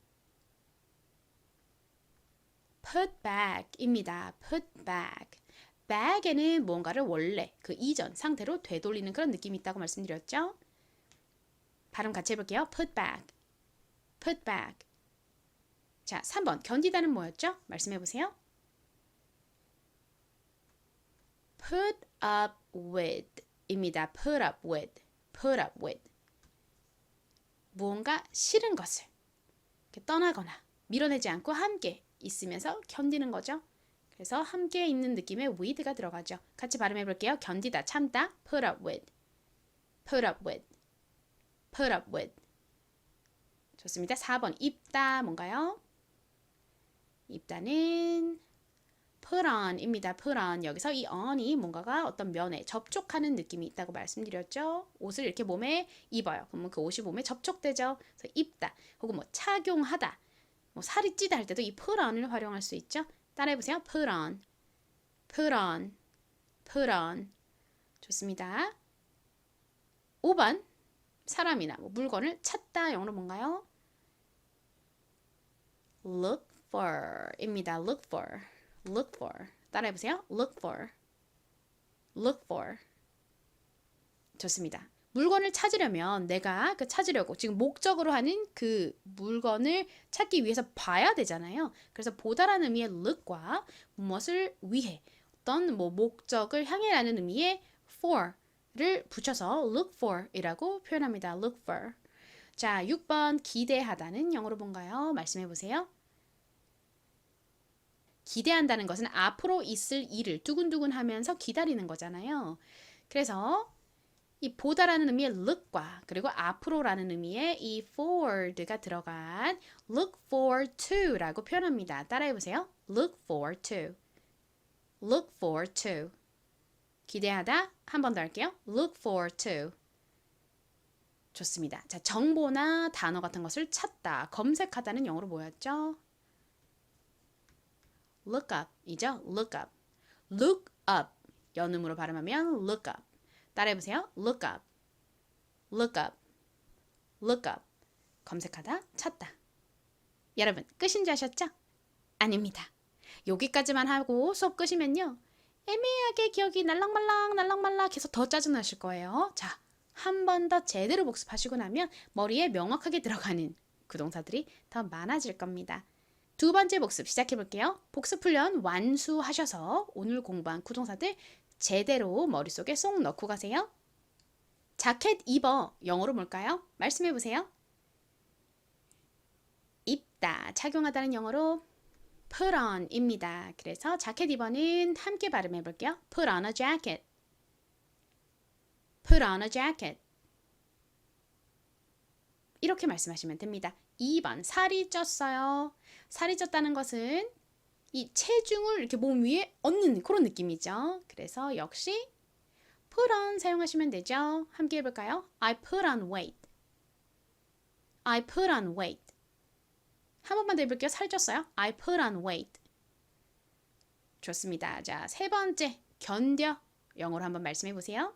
put back입니다. put back. bag에는 뭔가를 원래 그 이전 상태로 되돌리는 그런 느낌이 있다고 말씀드렸죠. 발음 같이 해볼게요. put back, put back. 자, 3번 견디다는 뭐였죠? 말씀해보세요. put up with 입니다. put up with, put up with. 무언가 싫은 것을 이렇게 떠나거나 밀어내지 않고 함께 있으면서 견디는 거죠. 그래서 함께 있는 느낌의 with가 들어가죠. 같이 발음해 볼게요. 견디다, 참다, put up with, put up with, put up with. 좋습니다. 4번 입다 뭔가요? 입다는 put on입니다. put on. 여기서 이 on이 뭔가가 어떤 면에 접촉하는 느낌이 있다고 말씀드렸죠. 옷을 이렇게 몸에 입어요. 그러면 그 옷이 몸에 접촉되죠. 그래서 입다. 혹은 뭐 착용하다. 뭐 살이 찌다 할 때도 이 put on을 활용할 수 있죠. 따라해보세요. put on, put on, put on. 좋습니다. 5번. 사람이나 뭐 물건을 찾다. 영어로 뭔가요? look for 입니다. look for, look for. 따라해보세요. look for, look for. 좋습니다. 물건을 찾으려면 내가 그 찾으려고 지금 목적으로 하는 그 물건을 찾기 위해서 봐야 되잖아요. 그래서 보다라는 의미의 look과 무엇을 위해 어떤 뭐 목적을 향해라는 의미의 for를 붙여서 look for 이라고 표현합니다. look for. 자, 6번 기대하다는 영어로 뭔가요? 말씀해 보세요. 기대한다는 것은 앞으로 있을 일을 두근두근 하면서 기다리는 거잖아요. 그래서 이 보다라는 의미의 look과 그리고 앞으로라는 의미의 이 forward가 들어간 look forward to라고 표현합니다. 따라해 보세요. look forward to, look forward to. 기대하다. 한 번 더 할게요. look forward to. 좋습니다. 자, 정보나 단어 같은 것을 찾다, 검색하다는 영어로 뭐였죠? look up 이죠? look up. look up. 연음으로 발음하면 look up. 따라해보세요. look up, look up, look up. 검색하다, 찾다. 여러분, 끝인 줄 아셨죠? 아닙니다. 여기까지만 하고 수업 끝이면요. 애매하게 기억이 날락말락 해서 더 짜증나실 거예요. 자, 한 번 더 제대로 복습하시고 나면 머리에 명확하게 들어가는 구동사들이 더 많아질 겁니다. 두 번째 복습 시작해 볼게요. 복습 훈련 완수하셔서 오늘 공부한 구동사들 제대로 머릿속에 쏙 넣고 가세요. 자켓 입어. 영어로 뭘까요? 말씀해 보세요. 입다. 착용하다는 영어로 put on 입니다. 그래서 자켓 입어는 함께 발음해 볼게요. put on a jacket. put on a jacket. 이렇게 말씀하시면 됩니다. 2번 살이 쪘어요. 살이 쪘다는 것은 이 체중을 이렇게 몸 위에 얹는 그런 느낌이죠. 그래서 역시 put on 사용하시면 되죠. 함께 해볼까요? I put on weight. I put on weight. 한 번만 더 해볼게요. 살쪘어요. I put on weight. 좋습니다. 자, 세 번째 견뎌. 영어로 한번 말씀해 보세요.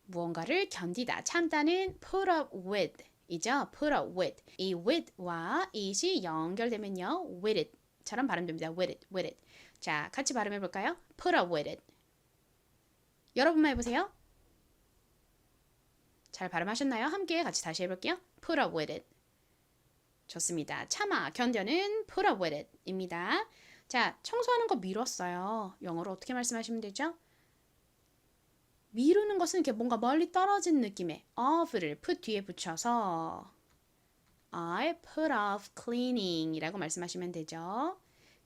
무언가를 견디다, 참다는 put up with 이죠. put up with. 이 with와 it이 연결되면요. with it처럼 발음됩니다. with it, with it. 자, 같이 발음해 볼까요? put up with it. 여러분만 해보세요. 잘 발음하셨나요? 함께 같이 다시 해볼게요. put up with it. 좋습니다. 참아, 견뎌는 put up with it 입니다. 자, 청소하는 거 미뤘어요. 영어로 어떻게 말씀하시면 되죠? 미루는 것은 이렇게 뭔가 멀리 떨어진 느낌의 of를 put 뒤에 붙여서 I put off cleaning 이라고 말씀하시면 되죠.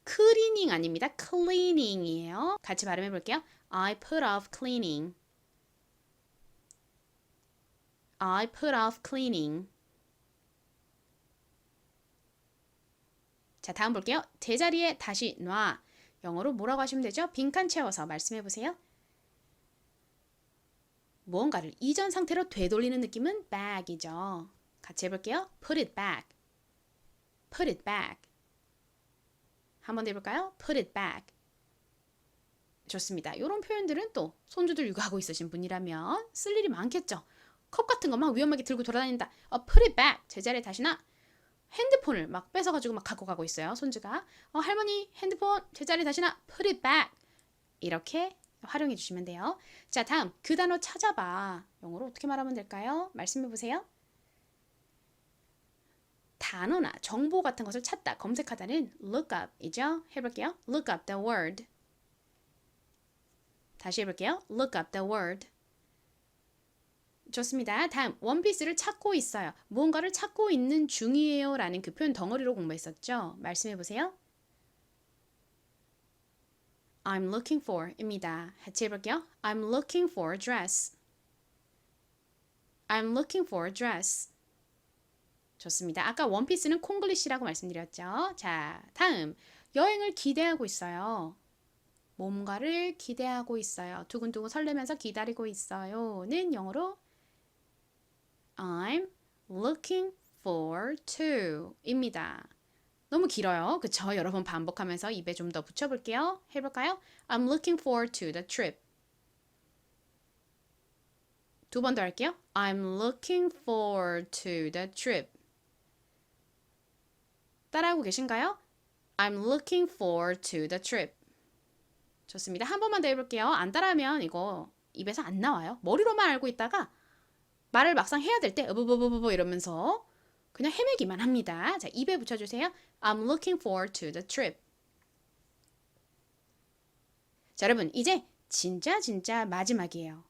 cleaning 아닙니다. cleaning이에요. 같이 발음해 볼게요. I put off cleaning. I put off cleaning. 자, 다음 볼게요. 제자리에 다시 놔. 영어로 뭐라고 하시면 되죠? 빈칸 채워서 말씀해 보세요. 무언가를 이전 상태로 되돌리는 느낌은 back이죠. 같이 해볼게요. put it back. put it back. 한 번 더 해볼까요? put it back. 좋습니다. 이런 표현들은 또 손주들 육아하고 있으신 분이라면 쓸 일이 많겠죠. 컵 같은 거 막 위험하게 들고 돌아다닌다. put it back. 제자리에 다시 놔. 핸드폰을 막 뺏어가지고 막 갖고 가고 있어요. 손주가. 할머니 핸드폰 제자리에 다시 놔. put it back. 이렇게 활용해 주시면 돼요. 자, 다음 그 단어 찾아봐. 영어로 어떻게 말하면 될까요? 말씀해 보세요. 단어나 정보 같은 것을 찾다, 검색하다는 look up 이죠. 해볼게요. look up the word. 다시 해볼게요. look up the word. 좋습니다. 다음 원피스를 찾고 있어요. 무언가를 찾고 있는 중이에요 라는 그 표현 덩어리로 공부했었죠. 말씀해 보세요. I'm looking for 입니다. 같이 해볼게요. I'm looking for a dress. I'm looking for a dress. 좋습니다. 아까 원피스는 콩글리시라고 말씀드렸죠. 자, 다음 여행을 기대하고 있어요. 뭔가를 기대하고 있어요. 두근두근 설레면서 기다리고 있어요는 영어로 I'm looking forward to 입니다. 너무 길어요. 그쵸? 여러분 반복하면서 입에 좀 더 붙여볼게요. 해볼까요? I'm looking forward to the trip. 두 번 더 할게요. I'm looking forward to the trip. 따라하고 계신가요? I'm looking forward to the trip. 좋습니다. 한 번만 더 해볼게요. 안 따라하면 이거 입에서 안 나와요. 머리로만 알고 있다가 말을 막상 해야 될 때 으브브브브 이러면서 그냥 헤매기만 합니다. 자, 입에 붙여주세요. I'm looking forward to the trip. 자, 여러분 이제 진짜 마지막이에요.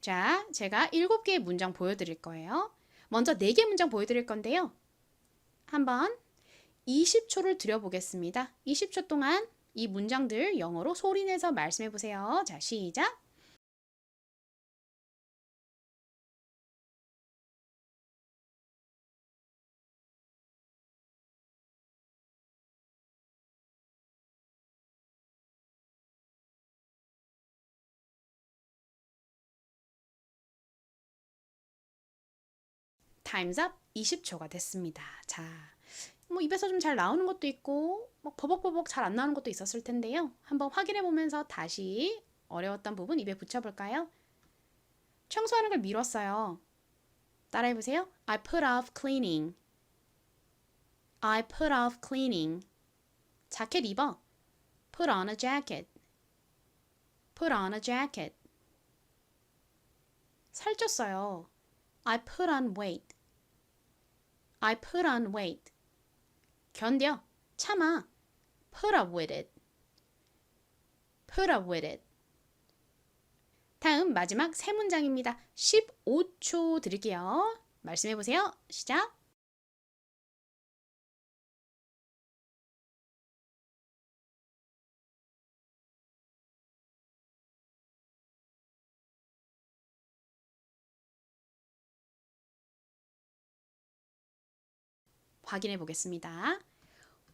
자, 제가 7개의 문장 보여드릴 거예요. 먼저 4개 문장 보여드릴 건데요. 한번 20초를 드려보겠습니다. 20초 동안 이 문장들 영어로 소리내서 말씀해보세요. 자, 시작! Time's up. 20초가 됐습니다. 자, 뭐 입에서 좀 잘 나오는 것도 있고 뭐 버벅버벅 잘 안 나오는 것도 있었을 텐데요. 한번 확인해 보면서 다시 어려웠던 부분 입에 붙여볼까요? 청소하는 걸 미뤘어요. 따라해보세요. I put off cleaning. I put off cleaning. 자켓 입어. Put on a jacket. Put on a jacket. 살쪘어요. I put on weight. I put on weight. 견뎌. 참아. Put up with it. Put up with it. 다음 마지막 세 문장입니다. 15초 드릴게요. 말씀해 보세요. 시작. 확인해 보겠습니다.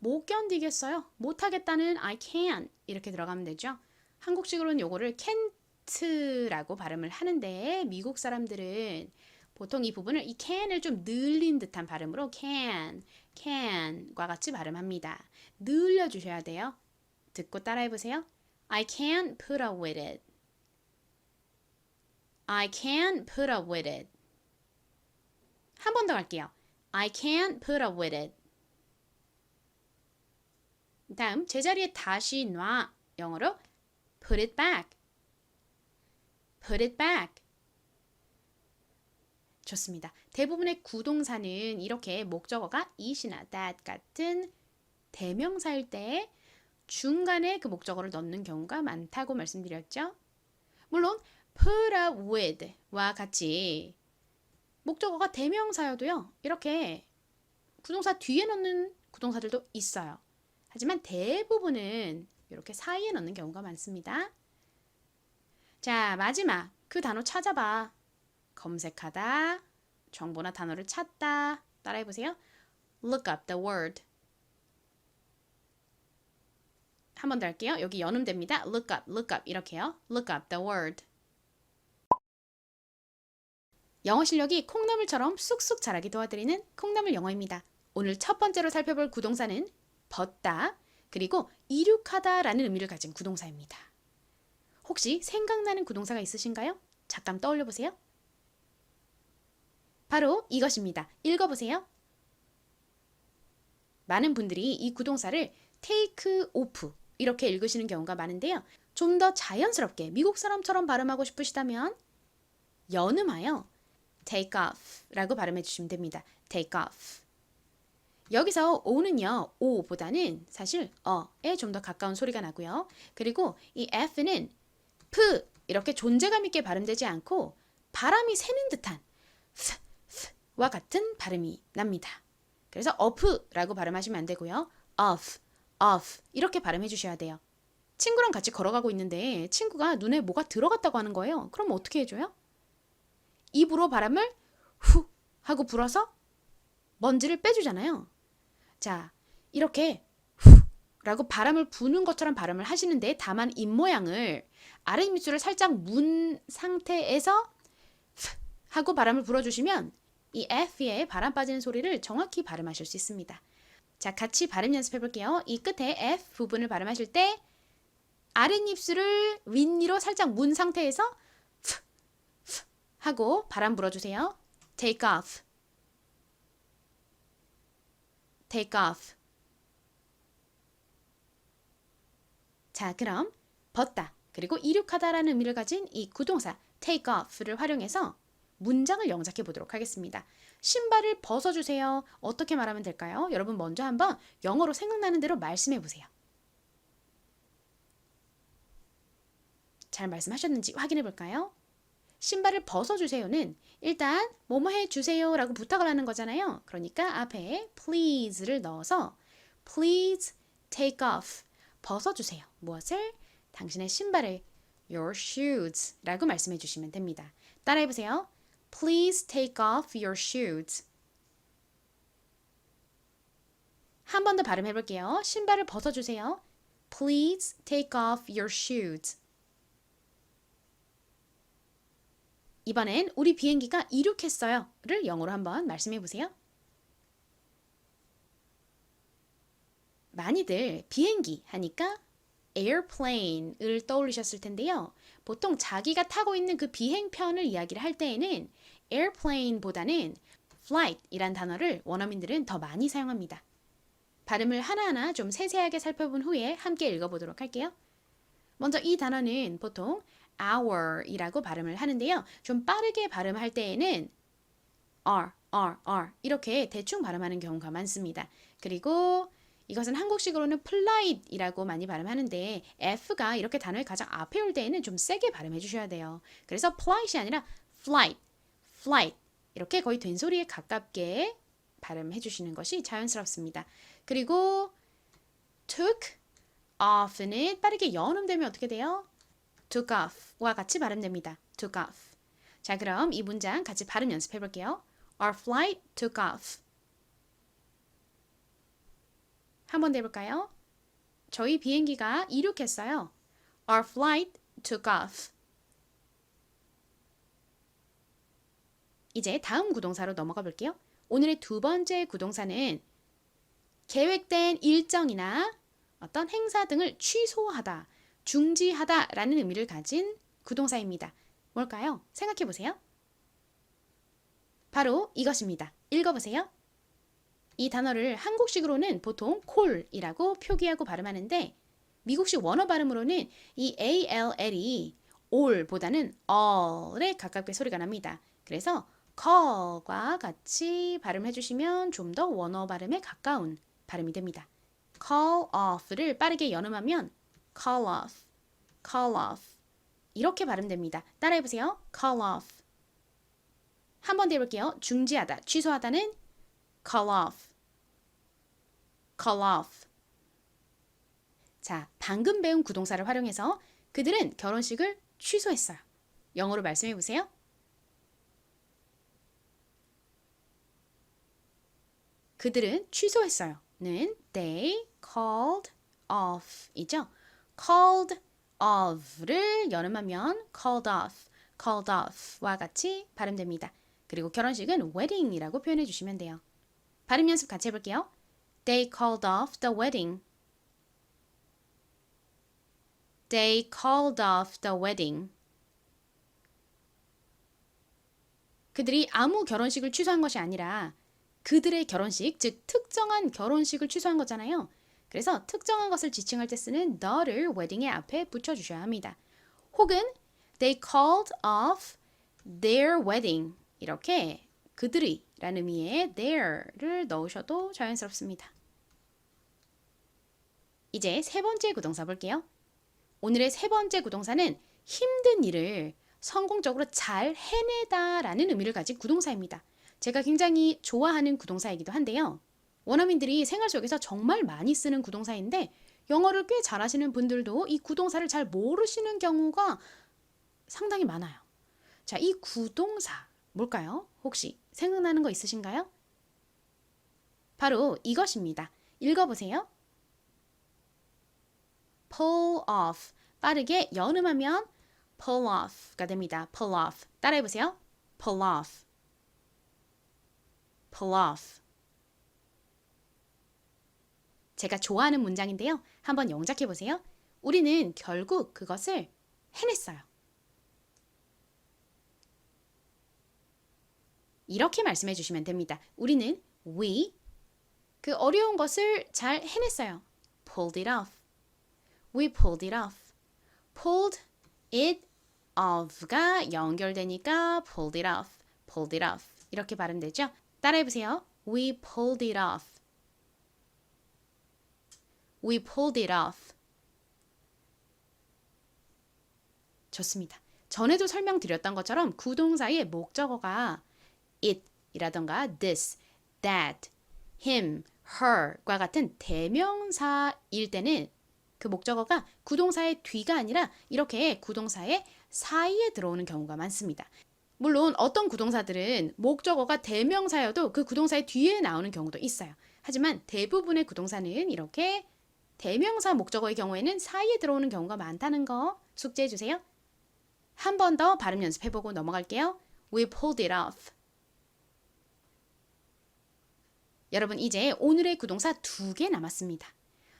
못 견디겠어요. 못하겠다는 I can 이렇게 들어가면 되죠. 한국식으로는 요거를 can't라고 발음을 하는데 미국 사람들은 보통 이 부분을 이 can을 좀 늘린 듯한 발음으로 can과 같이 발음합니다. 늘려주셔야 돼요. 듣고 따라해보세요. I can't put up with it. I can't put up with it. 한 번 더 갈게요. I can't put up with it. 다음 제자리에 다시 놔. 영어로 put it back. Put it back. 좋습니다. 대부분의 구동사는 이렇게 목적어가 it이나 that 같은 대명사일 때 중간에 그 목적어를 넣는 경우가 많다고 말씀드렸죠. 물론 put up with와 같이 목적어가 대명사여도요. 이렇게 구동사 뒤에 넣는 구동사들도 있어요. 하지만 대부분은 이렇게 사이에 넣는 경우가 많습니다. 자, 마지막 그 단어 찾아봐. 검색하다, 정보나 단어를 찾다. 따라해보세요. Look up the word. 한 번 더 할게요. 여기 연음됩니다. Look up 이렇게요. Look up the word. 영어 실력이 콩나물처럼 쑥쑥 자라게 도와드리는 콩나물 영어입니다. 오늘 첫 번째로 살펴볼 구동사는 벗다, 그리고 이륙하다라는 의미를 가진 구동사입니다. 혹시 생각나는 구동사가 있으신가요? 잠깐 떠올려 보세요. 바로 이것입니다. 읽어보세요. 많은 분들이 이 구동사를 take off 이렇게 읽으시는 경우가 많은데요. 좀 더 자연스럽게 미국 사람처럼 발음하고 싶으시다면 연음하여 take off라고 발음해 주시면 됩니다. take off. 여기서 o는요, o보다는 사실 어에 좀 더 가까운 소리가 나고요. 그리고 이 f는 p 이렇게 존재감 있게 발음되지 않고 바람이 새는 듯한 와 같은 발음이 납니다. 그래서 off라고 발음하시면 안 되고요. off 이렇게 발음해 주셔야 돼요. 친구랑 같이 걸어가고 있는데 친구가 눈에 뭐가 들어갔다고 하는 거예요. 그럼 어떻게 해줘요? 입으로 바람을 후 하고 불어서 먼지를 빼주잖아요. 자, 이렇게 후 라고 바람을 부는 것처럼 발음을 하시는데 다만 입모양을 아랫입술을 살짝 문 상태에서 하고 바람을 불어주시면 이 F에 바람 빠지는 소리를 정확히 발음하실 수 있습니다. 자, 같이 발음 연습해 볼게요. 이 끝에 F 부분을 발음하실 때 아랫입술을 윗니로 살짝 문 상태에서 하고 바람 불어주세요. Take off, take off. 자, 그럼 벗다 그리고 이륙하다라는 의미를 가진 이 구동사 take off를 활용해서 문장을 영작해 보도록 하겠습니다. 신발을 벗어주세요. 어떻게 말하면 될까요? 여러분 먼저 한번 영어로 생각나는 대로 말씀해 보세요. 잘 말씀하셨는지 확인해 볼까요? 신발을 벗어주세요는 일단 뭐뭐 해주세요 라고 부탁을 하는 거잖아요. 그러니까 앞에 please를 넣어서 please take off 벗어주세요. 무엇을? 당신의 신발을 your shoes 라고 말씀해 주시면 됩니다. 따라해 보세요. Please take off your shoes. 한 번 더 발음해 볼게요. 신발을 벗어주세요. Please take off your shoes. 이번엔 우리 비행기가 이륙했어요 를 영어로 한번 말씀해 보세요. 많이들 비행기 하니까 airplane을 떠올리셨을 텐데요. 보통 자기가 타고 있는 그 비행편을 이야기를 할 때에는 airplane보다는 flight이란 단어를 원어민들은 더 많이 사용합니다. 발음을 하나하나 좀 세세하게 살펴본 후에 함께 읽어보도록 할게요. 먼저 이 단어는 보통 hour이라고 발음을 하는데요. 좀 빠르게 발음할 때에는 R 이렇게 대충 발음하는 경우가 많습니다. 그리고 이것은 한국식으로는 플라잇이라고 많이 발음하는데 F가 이렇게 단어의 가장 앞에 올 때에는 좀 세게 발음해 주셔야 돼요. 그래서 flight이 아니라 flight 이렇게 거의 된소리에 가깝게 발음해 주시는 것이 자연스럽습니다. 그리고 took off는 빠르게 연음되면 어떻게 돼요? took off와 같이 발음됩니다. took off. 자, 그럼 이 문장 같이 발음 연습해 볼게요. Our flight took off. 한번 더 해볼까요? 저희 비행기가 이륙했어요. Our flight took off. 이제 다음 구동사로 넘어가 볼게요. 오늘의 두 번째 구동사는 계획된 일정이나 어떤 행사 등을 취소하다, 중지하다 라는 의미를 가진 구동사입니다. 뭘까요? 생각해 보세요. 바로 이것입니다. 읽어보세요. 이 단어를 한국식으로는 보통 call이라고 표기하고 발음하는데 미국식 원어 발음으로는 이 ALL이 all보다는 all에 가깝게 소리가 납니다. 그래서 call과 같이 발음해 주시면 좀 더 원어 발음에 가까운 발음이 됩니다. call off를 빠르게 연음하면 call off 이렇게 발음됩니다. 따라해 보세요. call off. 한 번 더 해볼게요. 중지하다, 취소하다는 call off. 자, 방금 배운 구동사를 활용해서 그들은 결혼식을 취소했어요. 영어로 말씀해 보세요. 그들은 취소했어요. 는 they called off 이죠. called off를 연음하면 called off와 같이 발음됩니다. 그리고 결혼식은 wedding이라고 표현해 주시면 돼요. 발음 연습 같이 해볼게요. They called off the wedding. They called off the wedding. 그들이 아무 결혼식을 취소한 것이 아니라 그들의 결혼식, 즉 특정한 결혼식을 취소한 거잖아요. 그래서 특정한 것을 지칭할 때 쓰는 the를 wedding의 앞에 붙여주셔야 합니다. 혹은 they called off their wedding. 이렇게 그들의 라는 의미의 their를 넣으셔도 자연스럽습니다. 이제 세 번째 구동사 볼게요. 오늘의 세 번째 구동사는 힘든 일을 성공적으로 잘 해내다 라는 의미를 가진 구동사입니다. 제가 굉장히 좋아하는 구동사이기도 한데요. 원어민들이 생활 속에서 정말 많이 쓰는 구동사인데 영어를 꽤 잘하시는 분들도 이 구동사를 잘 모르시는 경우가 상당히 많아요. 자, 이 구동사 뭘까요? 혹시 생각나는 거 있으신가요? 바로 이것입니다. 읽어보세요. pull off. 빠르게 연음하면 pull off가 됩니다. pull off. 따라해보세요. pull off. pull off. 제가 좋아하는 문장인데요. 한번 영작해보세요. 우리는 결국 그것을 해냈어요. 이렇게 말씀해 주시면 됩니다. 우리는 we 그 어려운 것을 잘 해냈어요. pulled it off. We pulled it off. pulled it off가 연결되니까 pulled it off. pulled it off. 이렇게 발음되죠? 따라해 보세요. We pulled it off. We pulled it off. 좋습니다. 전에도 설명드렸던 것처럼 구동사의 목적어가 it이라던가 this, that, him, her과 같은 대명사일 때는 그 목적어가 구동사의 뒤가 아니라 이렇게 구동사의 사이에 들어오는 경우가 많습니다. 물론 어떤 구동사들은 목적어가 대명사여도 그 구동사의 뒤에 나오는 경우도 있어요. 하지만 대부분의 구동사는 이렇게 대명사 목적어의 경우에는 사이에 들어오는 경우가 많다는 거 숙지해 주세요. 한 번 더 발음 연습해보고 넘어갈게요. We pulled it off. 여러분 이제 오늘의 구동사 2개 남았습니다.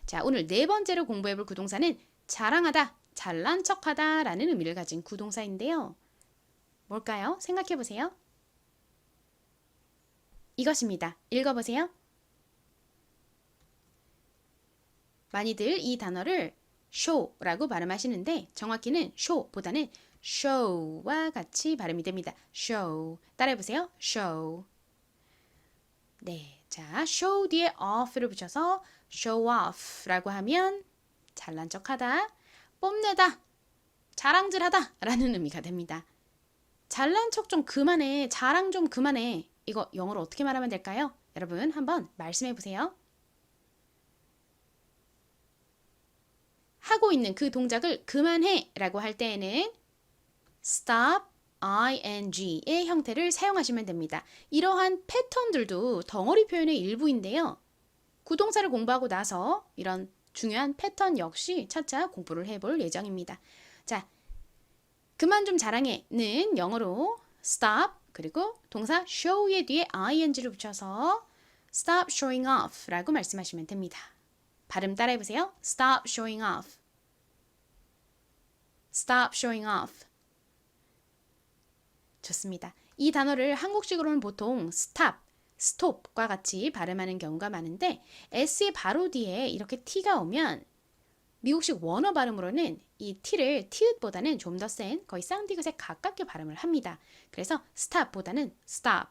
자, 오늘 네 번째로 공부해볼 구동사는 자랑하다, 잘난 척하다 라는 의미를 가진 구동사인데요. 뭘까요? 생각해보세요. 이것입니다. 읽어보세요. 많이들 이 단어를 show라고 발음하시는데 정확히는 show보다는 show와 같이 발음이 됩니다. show. 따라해보세요. show. 네, 자, show 뒤에 off를 붙여서 show off라고 하면 잘난 척하다, 뽐내다, 자랑질하다 라는 의미가 됩니다. 잘난 척 좀 그만해, 자랑 좀 그만해. 이거 영어로 어떻게 말하면 될까요? 여러분 한번 말씀해 보세요. 하고 있는 그 동작을 그만해 라고 할 때에는 stop ing의 형태를 사용하시면 됩니다. 이러한 패턴들도 덩어리 표현의 일부인데요. 구동사를 공부하고 나서 이런 중요한 패턴 역시 차차 공부를 해볼 예정입니다. 자, 그만 좀 자랑해는 영어로 stop 그리고 동사 show의 뒤에 ing를 붙여서 stop showing off 라고 말씀하시면 됩니다. 발음 따라해보세요. stop showing off. stop showing off. 좋습니다. 이 단어를 한국식으로는 보통 stop, stop과 같이 발음하는 경우가 많은데 s의 바로 뒤에 이렇게 t가 오면 미국식 원어 발음으로는 이 t를 티읕보다는 좀 더 센 거의 쌍디귿에 가깝게 발음을 합니다. 그래서 stop보다는 stop,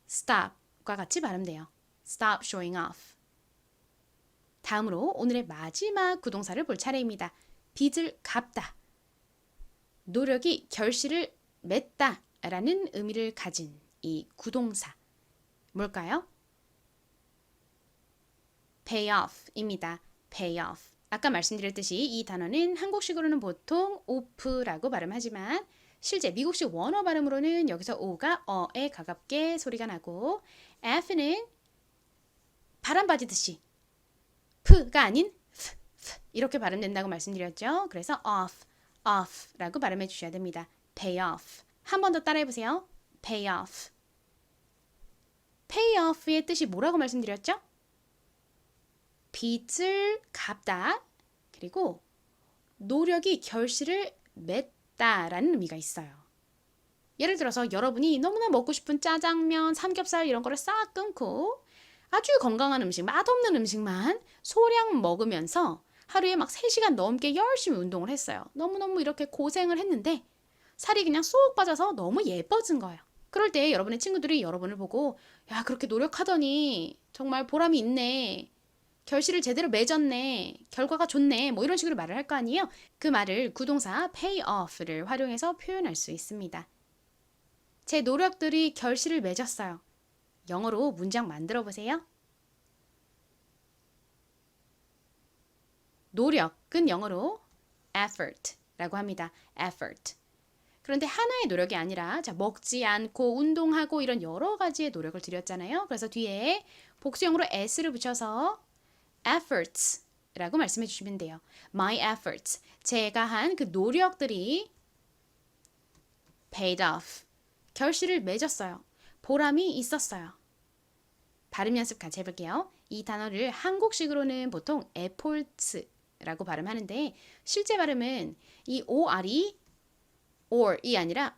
stop과 같이 발음돼요. stop showing off. 다음으로 오늘의 마지막 구동사를 볼 차례입니다. 빚을 갚다. 노력이 결실을 맺다 라는 의미를 가진 이 구동사. 뭘까요? pay off입니다. pay off. 아까 말씀드렸듯이 이 단어는 한국식으로는 보통 off라고 발음하지만 실제 미국식 원어 발음으로는 여기서 o가 어에 가깝게 소리가 나고 f는 바람 빠지듯이 p가 아닌 f 이렇게 발음된다고 말씀드렸죠. 그래서 off라고 발음해 주셔야 됩니다. pay off. 한 번 더 따라해보세요. pay off. pay off의 뜻이 뭐라고 말씀드렸죠? 빚을 갚다 그리고 노력이 결실을 맺다라는 의미가 있어요. 예를 들어서 여러분이 너무나 먹고 싶은 짜장면, 삼겹살 이런 거를 싹 끊고 아주 건강한 음식, 맛없는 음식만 소량 먹으면서 하루에 막 3시간 넘게 열심히 운동을 했어요. 너무너무 이렇게 고생을 했는데 살이 그냥 쏙 빠져서 너무 예뻐진 거예요. 그럴 때 여러분의 친구들이 여러분을 보고 야, 그렇게 노력하더니 정말 보람이 있네. 결실을 제대로 맺었네. 결과가 좋네. 뭐 이런 식으로 말을 할 거 아니에요. 그 말을 구동사 pay off를 활용해서 표현할 수 있습니다. 제 노력들이 결실을 맺었어요. 영어로 문장 만들어 보세요. 노력은 영어로 effort라고 합니다. effort. 그런데 하나의 노력이 아니라 자, 먹지 않고 운동하고 이런 여러 가지의 노력을 들였잖아요. 그래서 뒤에 복수형으로 s를 붙여서 efforts 라고 말씀해 주시면 돼요. My efforts. 제가 한 그 노력들이 paid off. 결실을 맺었어요. 보람이 있었어요. 발음 연습 같이 해볼게요. 이 단어를 한국식으로는 보통 efforts라고 발음하는데 실제 발음은 이 or이 or이 아니라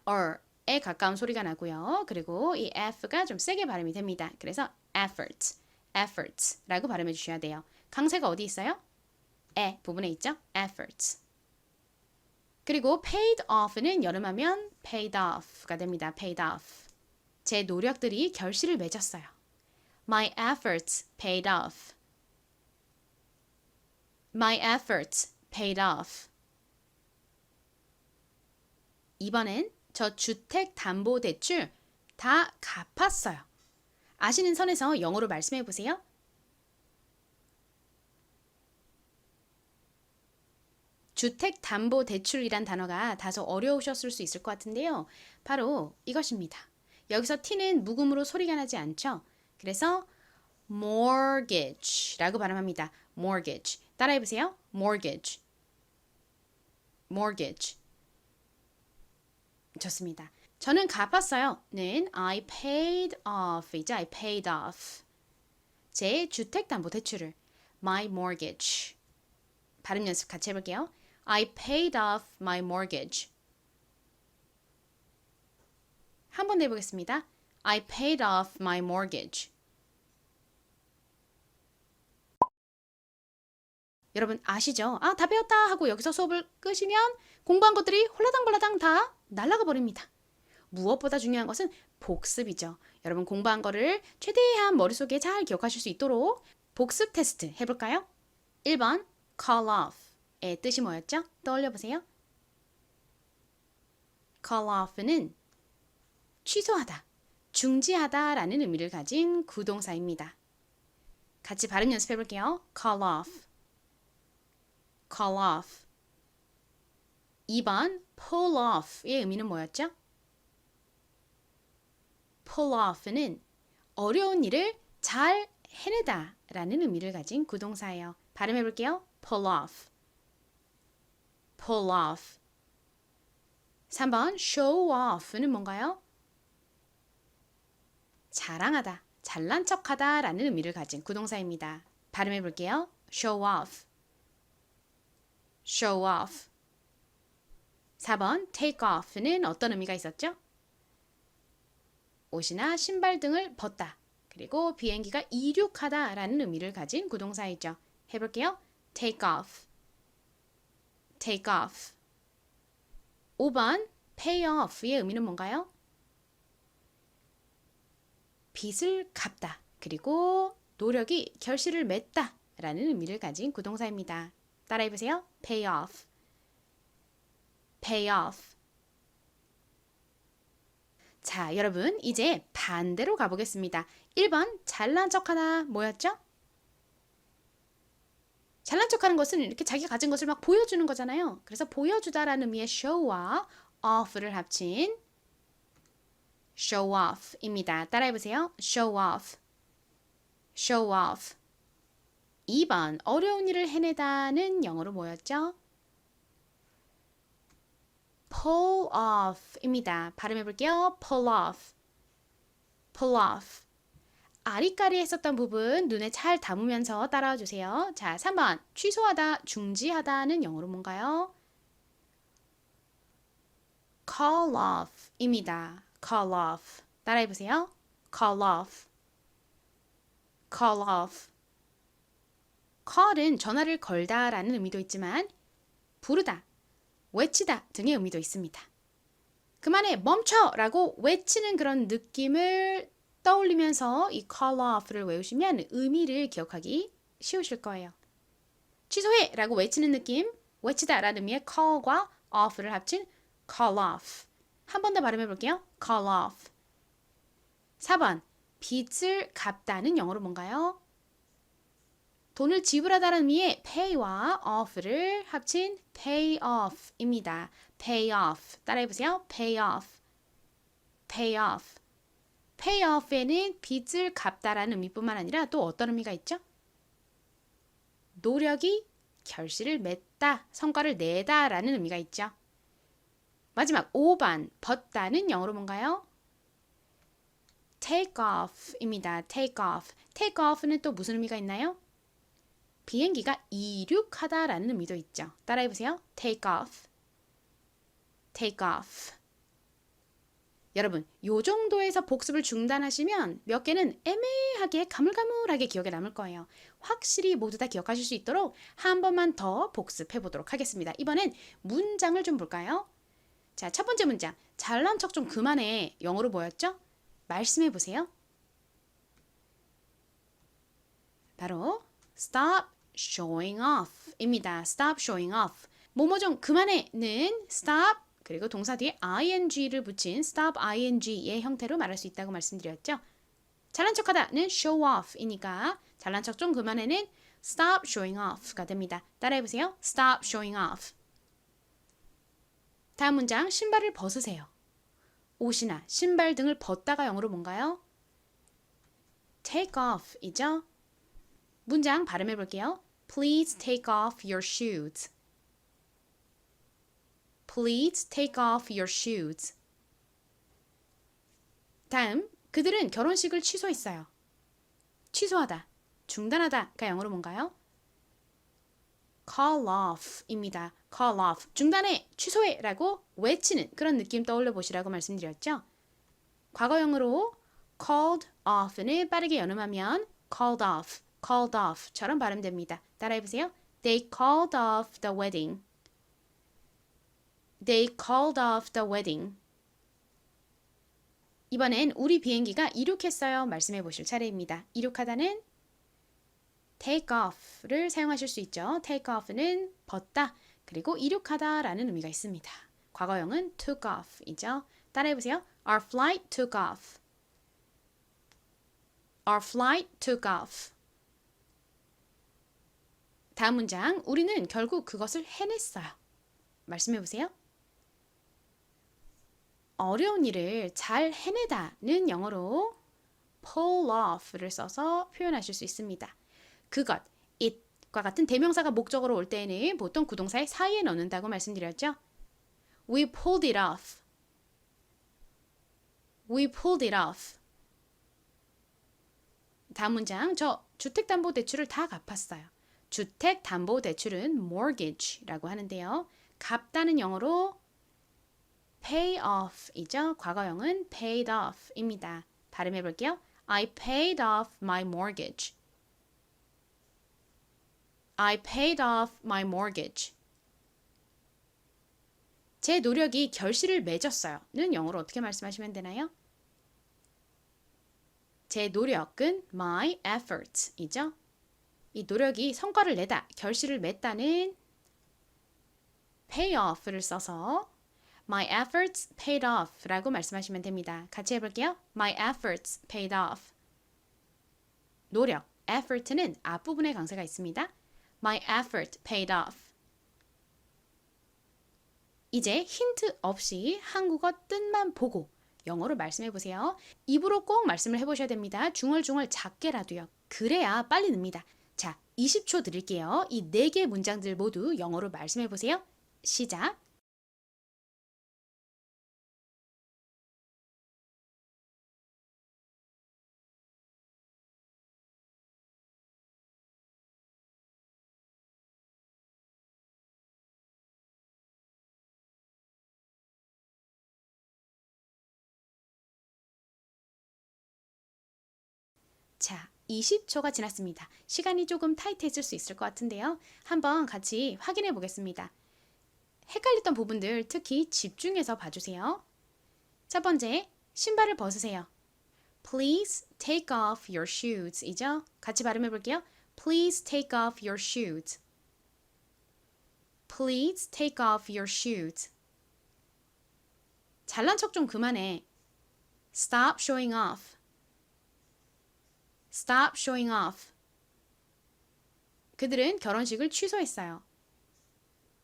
에 가까운 소리가 나고요. 그리고 이 f가 좀 세게 발음이 됩니다. 그래서 efforts라고 발음해 주셔야 돼요. 강세가 어디 있어요? 에 부분에 있죠? efforts. 그리고 paid off는 여름하면 paid off가 됩니다. paid off. 제 노력들이 결실을 맺었어요. My efforts paid off. My efforts paid off. 이번엔 저 주택담보대출 다 갚았어요. 아시는 선에서 영어로 말씀해 보세요. 주택담보대출이란 단어가 다소 어려우셨을 수 있을 것 같은데요. 바로 이것입니다. 여기서 T는 묵음으로 소리가 나지 않죠? 그래서 mortgage라고 발음합니다. mortgage. 따라해보세요. mortgage. mortgage. 좋습니다. 저는 갚았어요. 는 I paid off 이죠. I paid off. 제 주택담보대출을 my mortgage. 발음 연습 같이 해볼게요. I paid off my mortgage. 한 번 더 해보겠습니다. I paid off my mortgage. 여러분 아시죠? 아, 다 배웠다 하고 여기서 수업을 끄시면 공부한 것들이 홀라당홀라당 다 날아가 버립니다. 무엇보다 중요한 것은 복습이죠. 여러분 공부한 거를 최대한 머릿속에 잘 기억하실 수 있도록 복습 테스트 해볼까요? 1번 call off의 뜻이 뭐였죠? 떠올려 보세요. call off는 취소하다, 중지하다 라는 의미를 가진 구동사입니다. 같이 발음 연습해 볼게요. call off. call off. 2번 pull off의 의미는 뭐였죠? pull off는 어려운 일을 잘 해내다 라는 의미를 가진 구동사예요. 발음해 볼게요. pull off. pull off. 3번 show off는 뭔가요? 자랑하다, 잘난 척하다 라는 의미를 가진 구동사입니다. 발음해 볼게요. show off. show off. 4번 take off는 어떤 의미가 있었죠? 옷이나 신발 등을 벗다. 그리고 비행기가 이륙하다 라는 의미를 가진 구동사이죠. 해볼게요. take off. take off. 5번 pay off의 의미는 뭔가요? 빚을 갚다. 그리고 노력이 결실을 맺다 라는 의미를 가진 구동사입니다. 따라해보세요. pay off. pay off. 자, 여러분 이제 반대로 가보겠습니다. 1번 잘난 척하다 뭐였죠? 잘난 척하는 것은 이렇게 자기가 가진 것을 막 보여주는 거잖아요. 그래서 보여주다라는 의미의 show와 off를 합친 show off입니다. 따라해보세요. show off. show off. 2번 어려운 일을 해내다는 영어로 뭐였죠? pull off입니다. 발음해볼게요. pull off. pull off. 아리까리 했었던 부분 눈에 잘 담으면서 따라와 주세요. 자, 3번 취소하다, 중지하다는 영어로 뭔가요? call off입니다. call off. 따라해보세요. call off. call off. call은 전화를 걸다 라는 의미도 있지만 부르다, 외치다 등의 의미도 있습니다. 그만해, 멈춰! 라고 외치는 그런 느낌을 떠올리면서 이 call off를 외우시면 의미를 기억하기 쉬우실 거예요. 취소해! 라고 외치는 느낌, 외치다 라는 의미의 call과 off를 합친 call off. 한 번 더 발음해 볼게요. call off. 4번 빚을 갚다는 영어로 뭔가요? 돈을 지불하다는 의미의 pay와 off를 합친 pay off입니다. pay off. 따라해보세요. pay off. pay off. pay off에는 빚을 갚다라는 의미뿐만 아니라 또 어떤 의미가 있죠? 노력이 결실을 맺다, 성과를 내다라는 의미가 있죠. 마지막 5번 벗다는 영어로 뭔가요? take off입니다. take off. take off는 또 무슨 의미가 있나요? 비행기가 이륙하다라는 의미도 있죠. 따라해보세요. take off. take off. 여러분, 요 정도에서 복습을 중단하시면 몇 개는 애매하게 가물가물하게 기억에 남을 거예요. 확실히 모두 다 기억하실 수 있도록 한 번만 더 복습해 보도록 하겠습니다. 이번엔 문장을 좀 볼까요? 자, 첫 번째 문장. 잘난 척 좀 그만해. 영어로 뭐였죠? 말씀해 보세요. 바로 stop showing off입니다. stop showing off. 뭐뭐 좀 그만해는 stop 그리고 동사 뒤에 ing를 붙인 stop ing의 형태로 말할 수 있다고 말씀드렸죠. 잘난 척하다는 show off이니까 잘난 척 좀 그만해는 stop showing off가 됩니다. 따라해보세요. stop showing off. 다음 문장 신발을 벗으세요. 옷이나 신발 등을 벗다가 영어로 뭔가요? take off이죠. 문장 발음해 볼게요. Please take off your shoes. Please take off your shoes. 다음, 그들은 결혼식을 취소했어요. 취소하다, 중단하다가 영어로 뭔가요? call off입니다. call off. 중단해, 취소해 라고 외치는 그런 느낌 떠올려 보시라고 말씀드렸죠. 과거형으로 called off는 빠르게 연음하면 called off처럼 발음됩니다. 따라해보세요. They called off the wedding. They called off the wedding. 이번엔 우리 비행기가 이륙했어요. 말씀해 보실 차례입니다. 이륙하다는 take off를 사용하실 수 있죠. take off는 벗다, 그리고 이륙하다라는 의미가 있습니다. 과거형은 took off이죠. 따라해보세요. Our flight took off. Our flight took off. 다음 문장, 우리는 결국 그것을 해냈어요. 말씀해보세요. 어려운 일을 잘 해내다는 영어로 pull off를 써서 표현하실 수 있습니다. 그것, it과 같은 대명사가 목적으로 올 때에는 보통 구동사의 사이에 넣는다고 말씀드렸죠. We pulled it off. We pulled it off. 다음 문장, 저 주택담보대출을 다 갚았어요. 주택담보대출은 mortgage라고 하는데요. 갚다는 영어로 pay off이죠. 과거형은 paid off입니다. 발음해 볼게요. I paid off my mortgage. I paid off my mortgage. 제 노력이 결실을 맺었어요. 는 영어로 어떻게 말씀하시면 되나요? 제 노력은 my effort이죠. 이 노력이 성과를 내다, 결실을 맺다는 pay off를 써서 my efforts paid off 라고 말씀하시면 됩니다. 같이 해볼게요. My efforts paid off. 노력, effort는 앞부분에 강세가 있습니다. My effort paid off. 이제 힌트 없이 한국어 뜻만 보고 영어로 말씀해 보세요. 입으로 꼭 말씀을 해보셔야 됩니다. 중얼중얼 작게라도요. 그래야 빨리 늡니다. 자, 20초 드릴게요. 이 4개 문장들 모두 영어로 말씀해 보세요. 시작. 자, 20초가 지났습니다. 시간이 조금 타이트해질 수 있을 것 같은데요. 한번 같이 확인해 보겠습니다. 헷갈렸던 부분들 특히 집중해서 봐주세요. 첫 번째, 신발을 벗으세요. Please take off your shoes 이죠? 같이 발음해 볼게요. Please take off your shoes. Please take off your shoes. 잘난 척 좀 그만해. Stop showing off. Stop showing off. 그들은 결혼식을 취소했어요.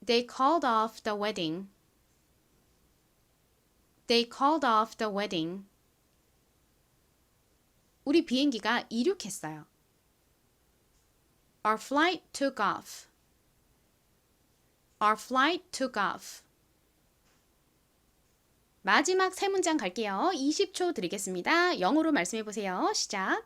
They called off the wedding. They called off the wedding. 우리 비행기가 이륙했어요. Our flight took off. Our flight took off. 마지막 세 문장 갈게요. 20초 드리겠습니다. 영어로 말씀해 보세요. 시작.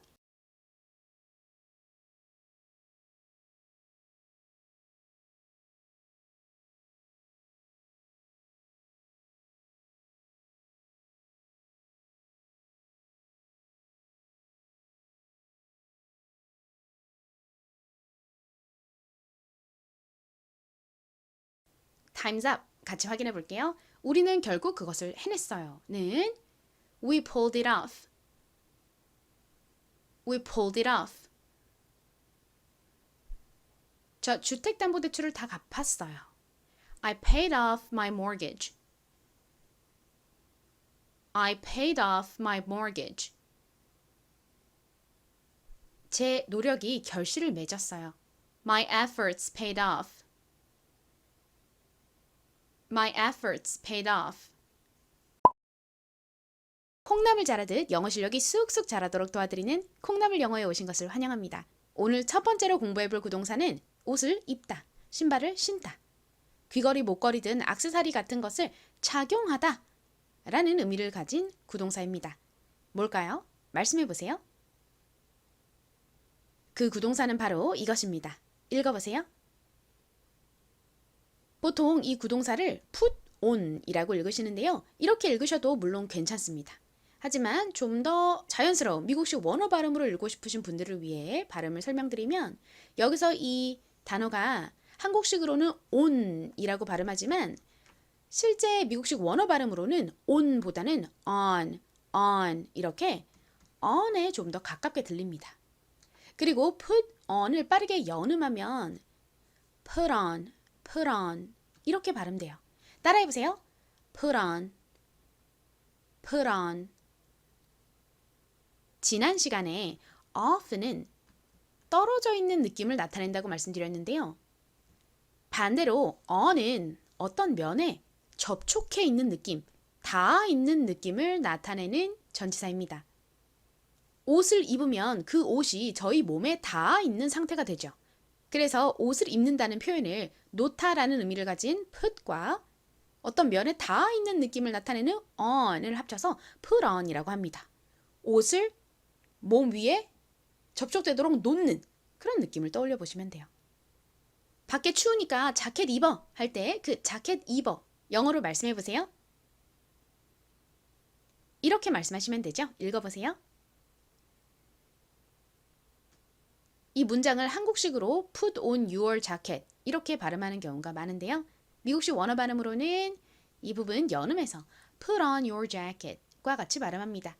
Time's up. 같이 확인해 볼게요. 우리는 결국 그것을 해냈어요. 는 We pulled it off. We pulled it off. 저 주택담보대출을 다 갚았어요. I paid off my mortgage. I paid off my mortgage. 제 노력이 결실을 맺었어요. My efforts paid off. My efforts paid off. 콩나물 자라듯 영어 실력이 쑥쑥 자라도록 도와드리는 콩나물 영어에 오신 것을 환영합니다. 오늘 첫 번째로 공부해볼 구동사는 옷을 입다, 신발을 신다, 귀걸이, 목걸이 등 액세서리 같은 것을 착용하다 라는 의미를 가진 구동사입니다. 뭘까요? 말씀해 보세요. 그 구동사는 바로 이것입니다. 읽어보세요. 보통 이 구동사를 put on 이라고 읽으시는데요. 이렇게 읽으셔도 물론 괜찮습니다. 하지만 좀 더 자연스러운 미국식 원어 발음으로 읽고 싶으신 분들을 위해 발음을 설명드리면 여기서 이 단어가 한국식으로는 on 이라고 발음하지만 실제 미국식 원어 발음으로는 on보다는 on 이렇게 on에 좀 더 가깝게 들립니다. 그리고 put on을 빠르게 연음하면 put on 이렇게 발음돼요. 따라해보세요. put on. 지난 시간에 off는 떨어져 있는 느낌을 나타낸다고 말씀드렸는데요. 반대로 on은 어떤 면에 접촉해 있는 느낌, 닿아 있는 느낌을 나타내는 전치사입니다. 옷을 입으면 그 옷이 저희 몸에 닿아 있는 상태가 되죠. 그래서 옷을 입는다는 표현을 놓다라는 의미를 가진 put과 어떤 면에 닿아 있는 느낌을 나타내는 on을 합쳐서 put on이라고 합니다. 옷을 몸 위에 접촉되도록 놓는 그런 느낌을 떠올려 보시면 돼요. 밖에 추우니까 자켓 입어 할 때 그 자켓 입어 영어로 말씀해 보세요. 이렇게 말씀하시면 되죠. 읽어보세요. 이 문장을 한국식으로 put on your jacket 이렇게 발음하는 경우가 많은데요. 미국식 원어 발음으로는 이 부분 연음해서 put on your jacket과 같이 발음합니다.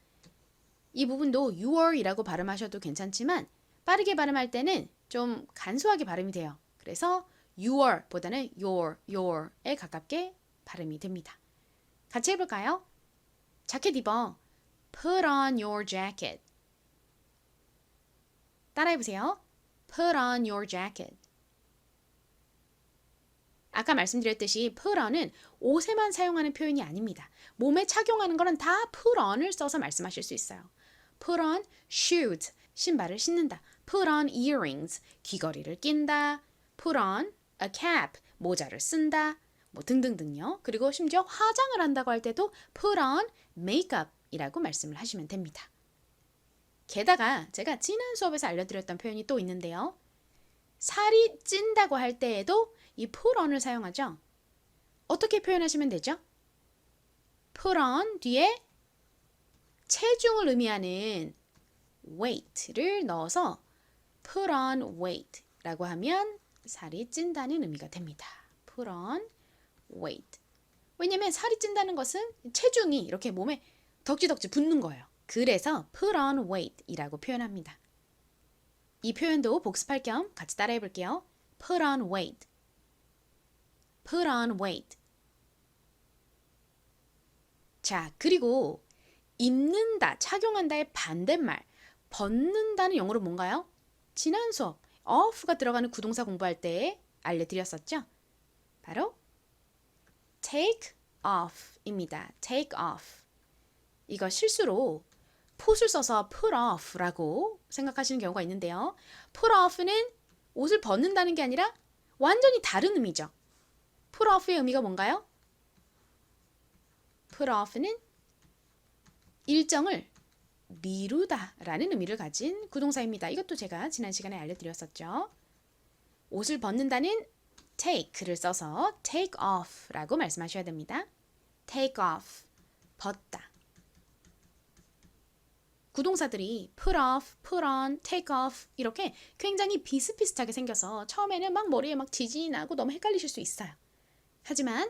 이 부분도 your이라고 발음하셔도 괜찮지만 빠르게 발음할 때는 좀 간소하게 발음이 돼요. 그래서 your보다는 your에 가깝게 발음이 됩니다. 같이 해볼까요? 자켓 입어. Put on your jacket. 따라해보세요. Put on your jacket. 아까 말씀드렸듯이 put on은 옷에만 사용하는 표현이 아닙니다. 몸에 착용하는 거는 다 put on을 써서 말씀하실 수 있어요. Put on shoes, 신발을 신는다. Put on earrings, 귀걸이를 낀다. Put on a cap, 모자를 쓴다. 뭐 등등등요. 그리고 심지어 화장을 한다고 할 때도 put on makeup이라고 말씀을 하시면 됩니다. 게다가 제가 지난 수업에서 알려드렸던 표현이 또 있는데요. 살이 찐다고 할 때에도 이 put on을 사용하죠. 어떻게 표현하시면 되죠? put on 뒤에 체중을 의미하는 weight를 넣어서 put on weight라고 하면 살이 찐다는 의미가 됩니다. put on weight. 왜냐면 살이 찐다는 것은 체중이 이렇게 몸에 덕지덕지 붙는 거예요. 그래서 put on weight이라고 표현합니다. 이 표현도 복습할 겸 같이 따라해 볼게요. put on weight. put on weight. 자, 그리고 입는다, 착용한다의 반대말, 벗는다는 영어로 뭔가요? 지난 수업 off가 들어가는 구동사 공부할 때 알려드렸었죠? 바로 take off입니다. take off. 이거 실수로 put을 써서 put off라고 생각하시는 경우가 있는데요. put off는 옷을 벗는다는 게 아니라 완전히 다른 의미죠. put off의 의미가 뭔가요? put off는 일정을 미루다라는 의미를 가진 구동사입니다. 이것도 제가 지난 시간에 알려드렸었죠. 옷을 벗는다는 take를 써서 take off라고 말씀하셔야 됩니다. take off, 벗다. 구동사들이 put off, put on, take off 이렇게 굉장히 비슷비슷하게 생겨서 처음에는 막 머리에 막 지진이 나고 너무 헷갈리실 수 있어요. 하지만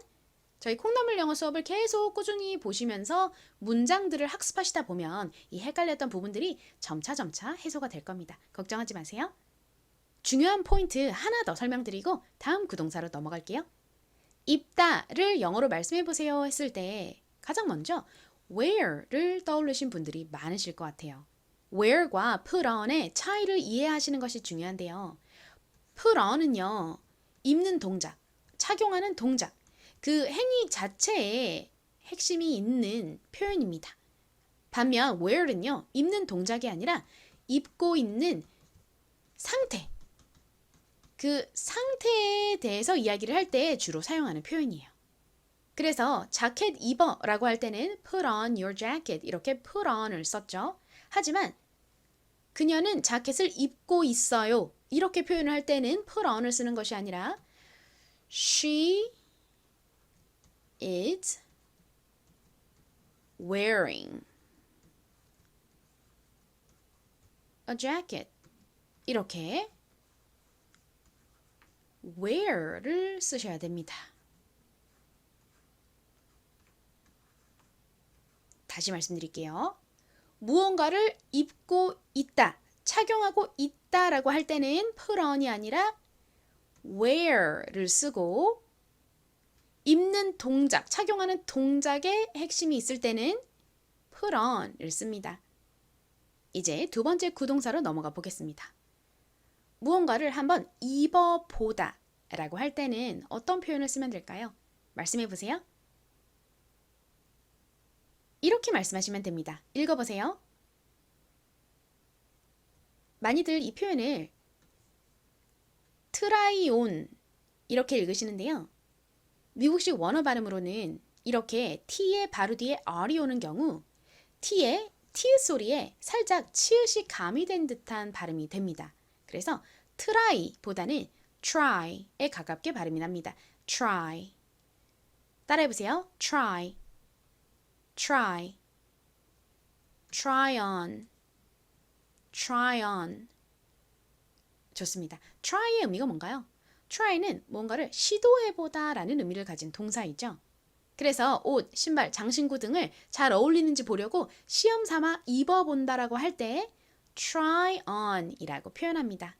저희 콩나물 영어 수업을 계속 꾸준히 보시면서 문장들을 학습하시다 보면 이 헷갈렸던 부분들이 점차 해소가 될 겁니다. 걱정하지 마세요. 중요한 포인트 하나 더 설명드리고 다음 구동사로 넘어갈게요. 입다를 영어로 말씀해보세요 했을 때 가장 먼저 where를 떠올리신 분들이 많으실 것 같아요. where과 put on의 차이를 이해하시는 것이 중요한데요. put on은요, 입는 동작, 착용하는 동작, 그 행위 자체에 핵심이 있는 표현입니다. 반면 wear는요, 입는 동작이 아니라 입고 있는 상태, 그 상태에 대해서 이야기를 할 때 주로 사용하는 표현이에요. 그래서 자켓 입어 라고 할 때는 put on your jacket 이렇게 put on을 썼죠. 하지만 그녀는 자켓을 입고 있어요 이렇게 표현을 할 때는 put on을 쓰는 것이 아니라 she is wearing a jacket 이렇게 wear를 쓰셔야 됩니다. 다시 말씀드릴게요. 무언가를 입고 있다, 착용하고 있다라고 할 때는 put on이 아니라 wear를 쓰고 입는 동작, 착용하는 동작에 핵심이 있을 때는 put on을 씁니다. 이제 두 번째 구동사로 넘어가 보겠습니다. 무언가를 한번 입어보다 라고 할 때는 어떤 표현을 쓰면 될까요? 말씀해 보세요. 이렇게 말씀하시면 됩니다. 읽어보세요. 많이들 이 표현을 try on 이렇게 읽으시는데요. 미국식 원어 발음으로는 이렇게 t의 바로 뒤에 r이 오는 경우 t의 티읕 소리에 살짝 치읓이 가미된 듯한 발음이 됩니다. 그래서 try보다는 try에 가깝게 발음이 납니다. try. 따라해보세요. try, try, try on, try on. 좋습니다. try의 의미가 뭔가요? try는 뭔가를 시도해보다 라는 의미를 가진 동사이죠. 그래서 옷, 신발, 장신구 등을 잘 어울리는지 보려고 시험 삼아 입어본다라고 할 때 try on 이라고 표현합니다.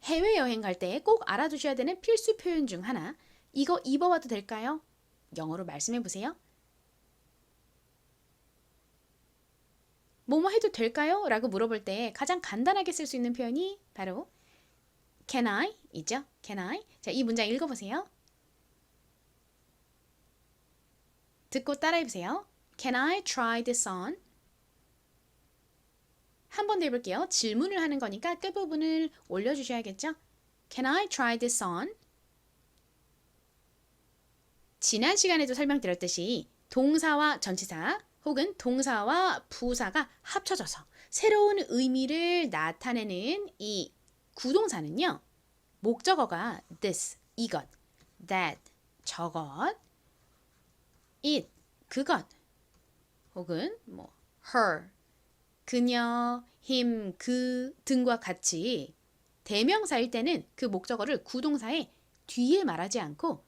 해외여행 갈 때 꼭 알아두셔야 되는 필수 표현 중 하나, 이거 입어봐도 될까요? 영어로 말씀해 보세요. 뭐뭐 해도 될까요? 라고 물어볼 때 가장 간단하게 쓸 수 있는 표현이 바로 can I? 이죠? can I? 자, 이 문장 읽어보세요. 듣고 따라해보세요. Can I try this on? 한 번 더 해볼게요. 질문을 하는 거니까 끝부분을 올려주셔야겠죠? Can I try this on? 지난 시간에도 설명드렸듯이 동사와 전치사 혹은 동사와 부사가 합쳐져서 새로운 의미를 나타내는 이 구동사는요. 목적어가 this, 이것, that, 저것, it, 그것, 혹은 뭐 her, 그녀, him, 그 등과 같이 대명사일 때는 그 목적어를 구동사의 뒤에 말하지 않고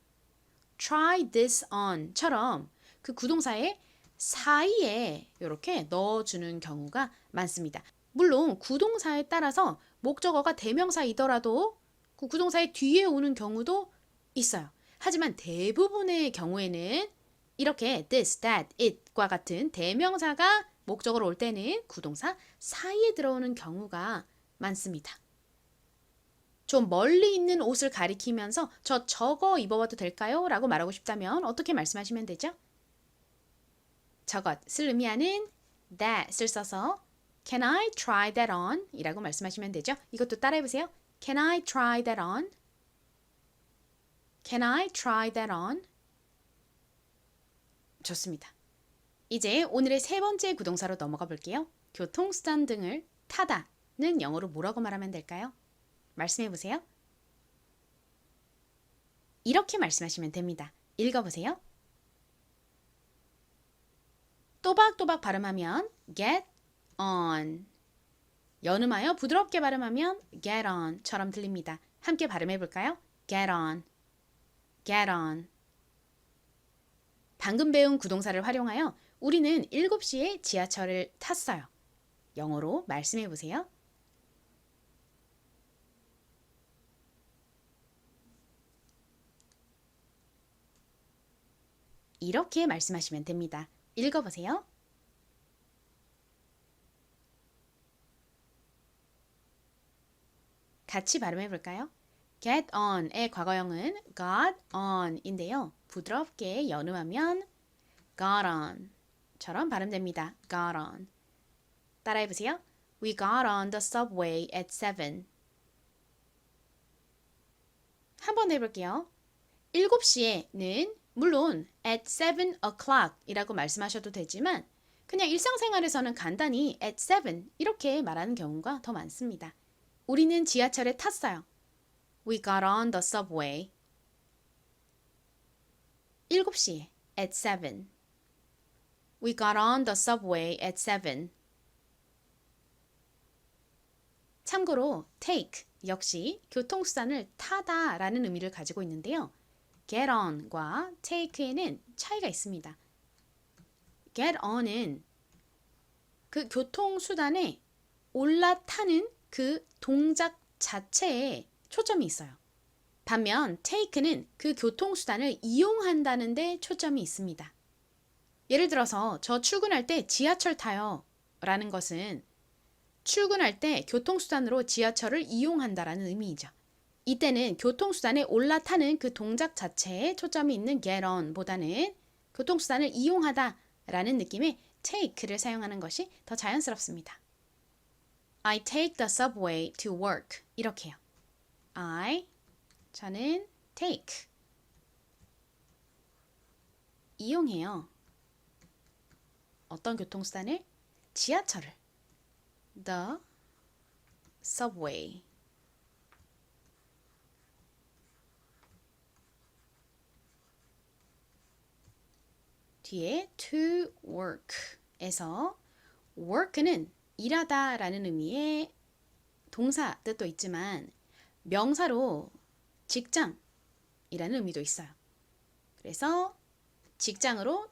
try this on처럼 그 구동사의 사이에 이렇게 넣어주는 경우가 많습니다. 물론 구동사에 따라서 목적어가 대명사이더라도 그 구동사의 뒤에 오는 경우도 있어요. 하지만 대부분의 경우에는 이렇게 this, that, it과 같은 대명사가 목적어로 올 때는 구동사 사이에 들어오는 경우가 많습니다. 좀 멀리 있는 옷을 가리키면서 저거 입어봐도 될까요? 라고 말하고 싶다면 어떻게 말씀하시면 되죠? 저것을 의미하는 that을 써서 Can I try that on? 이라고 말씀하시면 되죠. 이것도 따라해보세요. Can I try that on? Can I try that on? 좋습니다. 이제 오늘의 세 번째 구동사로 넘어가 볼게요. 교통수단 등을 타다는 영어로 뭐라고 말하면 될까요? 말씀해 보세요. 이렇게 말씀하시면 됩니다. 읽어보세요. 또박또박 발음하면 get on. 연음하여 부드럽게 발음하면 get on처럼 들립니다. 함께 발음해 볼까요? get on, get on. 방금 배운 구동사를 활용하여 우리는 7시에 지하철을 탔어요. 영어로 말씀해 보세요. 이렇게 말씀하시면 됩니다. 읽어보세요. 같이 발음해 볼까요? get on의 과거형은 got on인데요. 부드럽게 연음하면 got on처럼 발음됩니다. got on. 따라해 보세요. We got on the subway at 7. 한번 해볼게요. 7시에는 물론 at 7 o'clock 이라고 말씀하셔도 되지만 그냥 일상생활에서는 간단히 at 7 이렇게 말하는 경우가 더 많습니다. 우리는 지하철에 탔어요. We got on the subway. 7시에 at 7. We got on the subway at 7. 참고로 take 역시 교통수단을 타다 라는 의미를 가지고 있는데요. get on과 take에는 차이가 있습니다. get on은 그 교통수단에 올라타는 그 동작 자체에 초점이 있어요. 반면 take는 그 교통수단을 이용한다는 데 초점이 있습니다. 예를 들어서 저 출근할 때 지하철 타요 라는 것은 출근할 때 교통수단으로 지하철을 이용한다라는 의미이죠. 이때는 교통수단에 올라타는 그 동작 자체에 초점이 있는 get on 보다는 교통수단을 이용하다 라는 느낌의 take를 사용하는 것이 더 자연스럽습니다. I take the subway to work. 이렇게요. 저는 take. 이용해요. 어떤 교통수단을? 지하철을. The subway. 뒤에 to work에서 work는 일하다 라는 의미의 동사 뜻도 있지만 명사로 직장이라는 의미도 있어요. 그래서 직장으로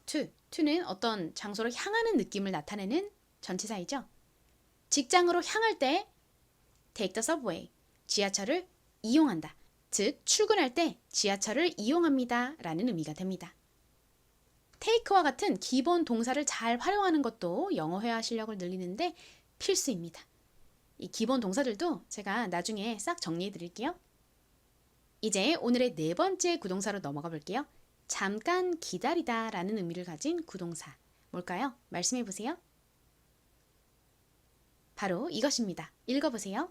to는 어떤 장소로 향하는 느낌을 나타내는 전치사이죠. 직장으로 향할 때 take the subway, 지하철을 이용한다. 즉 출근할 때 지하철을 이용합니다 라는 의미가 됩니다. take와 같은 기본 동사를 잘 활용하는 것도 영어 회화 실력을 늘리는데 필수입니다. 이 기본 동사들도 제가 나중에 싹 정리해 드릴게요. 이제 오늘의 네 번째 구동사로 넘어가 볼게요. 잠깐 기다리다 라는 의미를 가진 구동사. 뭘까요? 말씀해 보세요. 바로 이것입니다. 읽어보세요.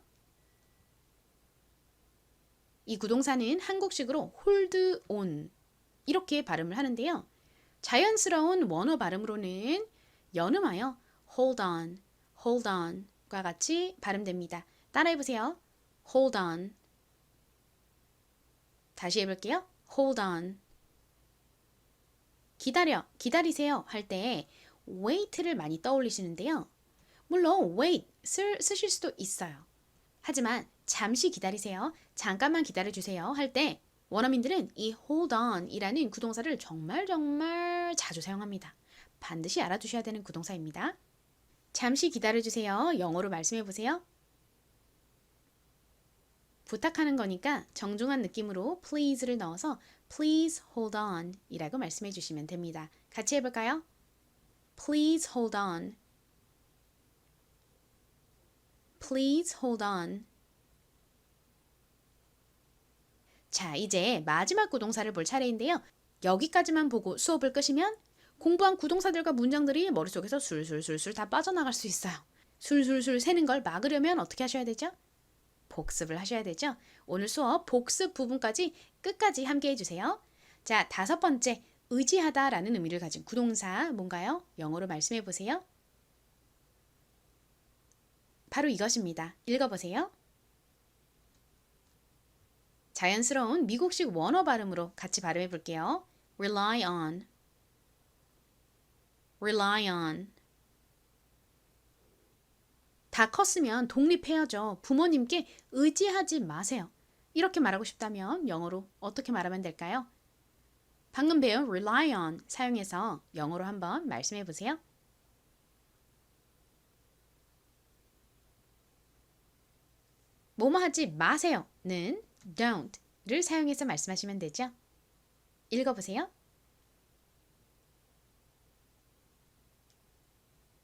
이 구동사는 한국식으로 hold on 이렇게 발음을 하는데요. 자연스러운 원어 발음으로는 연음하여 hold on과 같이 발음됩니다. 따라해보세요. hold on. 다시 해볼게요. hold on. 기다리세요 할 때 wait를 많이 떠올리시는데요. 물론 wait을 쓰실 수도 있어요. 하지만 잠시 기다리세요, 잠깐만 기다려주세요 할 때 원어민들은 이 hold on 이라는 구동사를 정말 자주 사용합니다. 반드시 알아두셔야 되는 구동사입니다. 잠시 기다려주세요. 영어로 말씀해 보세요. 부탁하는 거니까 정중한 느낌으로 please를 넣어서 please hold on 이라고 말씀해 주시면 됩니다. 같이 해볼까요? Please hold on. Please hold on. 자, 이제 마지막 구동사를 볼 차례인데요. 여기까지만 보고 수업을 끄시면 공부한 구동사들과 문장들이 머릿속에서 술술술술 다 빠져나갈 수 있어요. 술술술 새는 걸 막으려면 어떻게 하셔야 되죠? 복습을 하셔야 되죠. 오늘 수업 복습 부분까지 끝까지 함께 해주세요. 자, 5번째, 의지하다라는 의미를 가진 구동사 뭔가요? 영어로 말씀해 보세요. 바로 이것입니다. 읽어보세요. 자연스러운 미국식 원어 발음으로 같이 발음해 볼게요. rely on, rely on. 다 컸으면 독립해야죠. 부모님께 의지하지 마세요. 이렇게 말하고 싶다면 영어로 어떻게 말하면 될까요? 방금 배운 rely on 사용해서 영어로 한번 말씀해 보세요. 뭐뭐 하지 마세요는 don't를 사용해서 말씀하시면 되죠. 읽어보세요.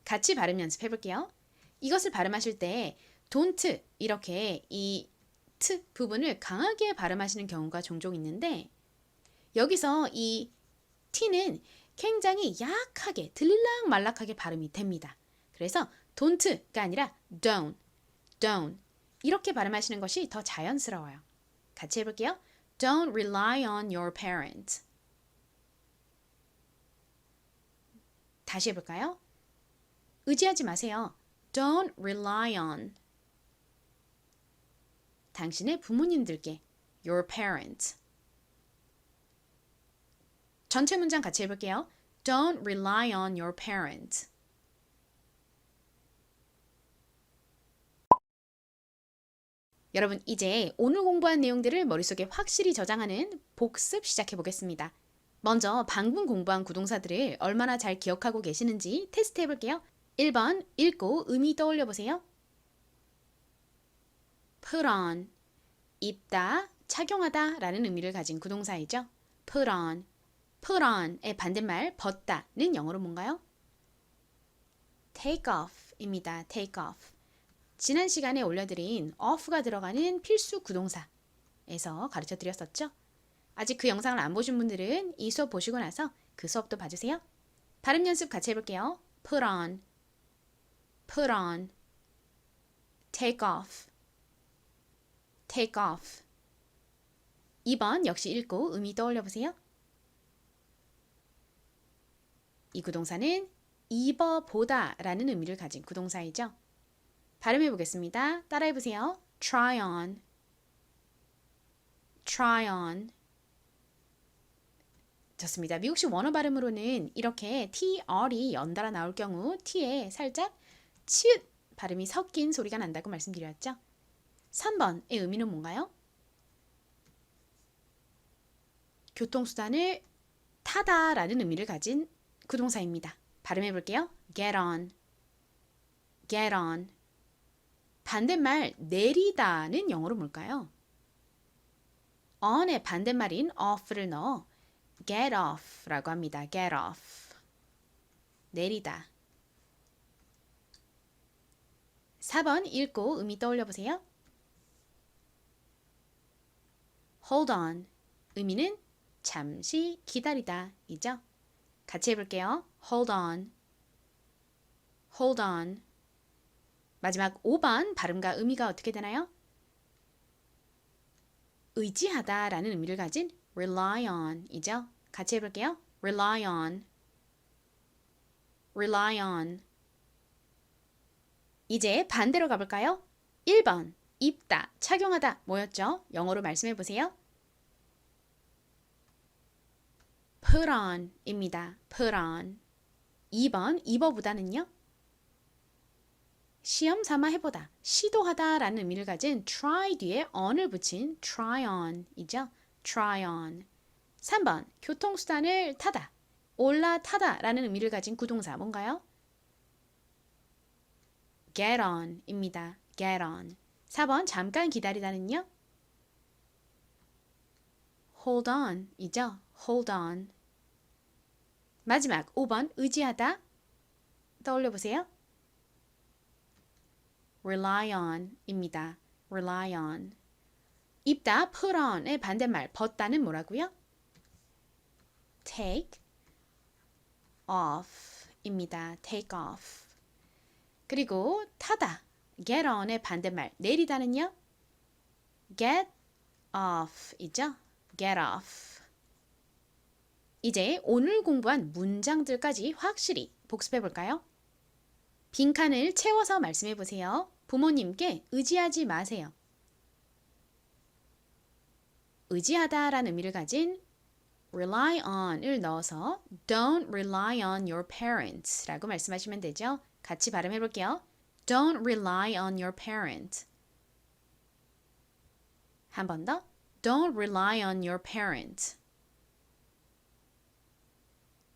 같이 발음 연습해 볼게요. 이것을 발음하실 때 don't 이렇게 이 t 부분을 강하게 발음하시는 경우가 종종 있는데 여기서 이 t는 굉장히 약하게 들락 말락하게 발음이 됩니다. 그래서 don't가 아니라 don't 이렇게 발음하시는 것이 더 자연스러워요. 같이 해볼게요. Don't rely on your parents. 다시 해볼까요? 의지하지 마세요. Don't rely on. 당신의 부모님들께 your parents. 전체 문장 같이 해볼게요. Don't rely on your parents. 여러분 이제 오늘 공부한 내용들을 머릿속에 확실히 저장하는 복습 시작해 보겠습니다. 먼저 방금 공부한 구동사들을 얼마나 잘 기억하고 계시는지 테스트 해볼게요. 1번 읽고 의미 떠올려 보세요. put on, 입다, 착용하다 라는 의미를 가진 구동사이죠. put on, put on의 반대말 벗다는 영어로 뭔가요? take off 입니다. take off. 지난 시간에 올려드린 off가 들어가는 필수 구동사에서 가르쳐 드렸었죠. 아직 그 영상을 안 보신 분들은 이 수업 보시고 나서 그 수업도 봐주세요. 발음 연습 같이 해볼게요. put on, put on, take off, take off. 2번 역시 읽고 의미 떠올려 보세요. 이 구동사는 입어보다 라는 의미를 가진 구동사이죠. 발음해 보겠습니다. 따라해 보세요. try on, try on. 좋습니다. 미국식 원어 발음으로는 이렇게 tr이 연달아 나올 경우 t에 살짝 치읓 발음이 섞인 소리가 난다고 말씀드렸죠. 3번의 의미는 뭔가요? 교통수단을 타다 라는 의미를 가진 구동사입니다. 발음해 볼게요. get on, get on. 반대말 내리다는 영어로 뭘까요? on의 반대말인 off를 넣어 get off라고 합니다. get off. 내리다. 4번 읽고 의미 떠올려 보세요. hold on. 의미는 잠시 기다리다 이죠. 같이 해볼게요. hold on, hold on. 마지막 5번 발음과 의미가 어떻게 되나요? 의지하다 라는 의미를 가진 rely on 이죠. 같이 해볼게요. rely on, rely on. 이제 반대로 가볼까요? 1번 입다, 착용하다 뭐였죠? 영어로 말씀해 보세요. put on 입니다. put on. 2번 입어보다는요? 시험 삼아 해보다, 시도하다 라는 의미를 가진 try 뒤에 on을 붙인 try on 이죠. try on. 3번 교통수단을 타다, 올라타다 라는 의미를 가진 구동사 뭔가요? get on 입니다. get on. 4번 잠깐 기다리다는요? hold on 이죠. hold on. 마지막 5번 의지하다 떠올려 보세요. rely on 입니다. rely on. 입다 put on의 반대말 벗다는 뭐라고요? take off 입니다. take off. 그리고 타다 get on의 반대말 내리다는요? get off 있죠? get off. 이제 오늘 공부한 문장들까지 확실히 복습해 볼까요? 빈칸을 채워서 말씀해 보세요. 부모님께 의지하지 마세요. 의지하다라는 의미를 가진 rely on을 넣어서 don't rely on your parents 라고 말씀하시면 되죠. 같이 발음해 볼게요. Don't rely on your parents. 한 번 더. Don't rely on your parents.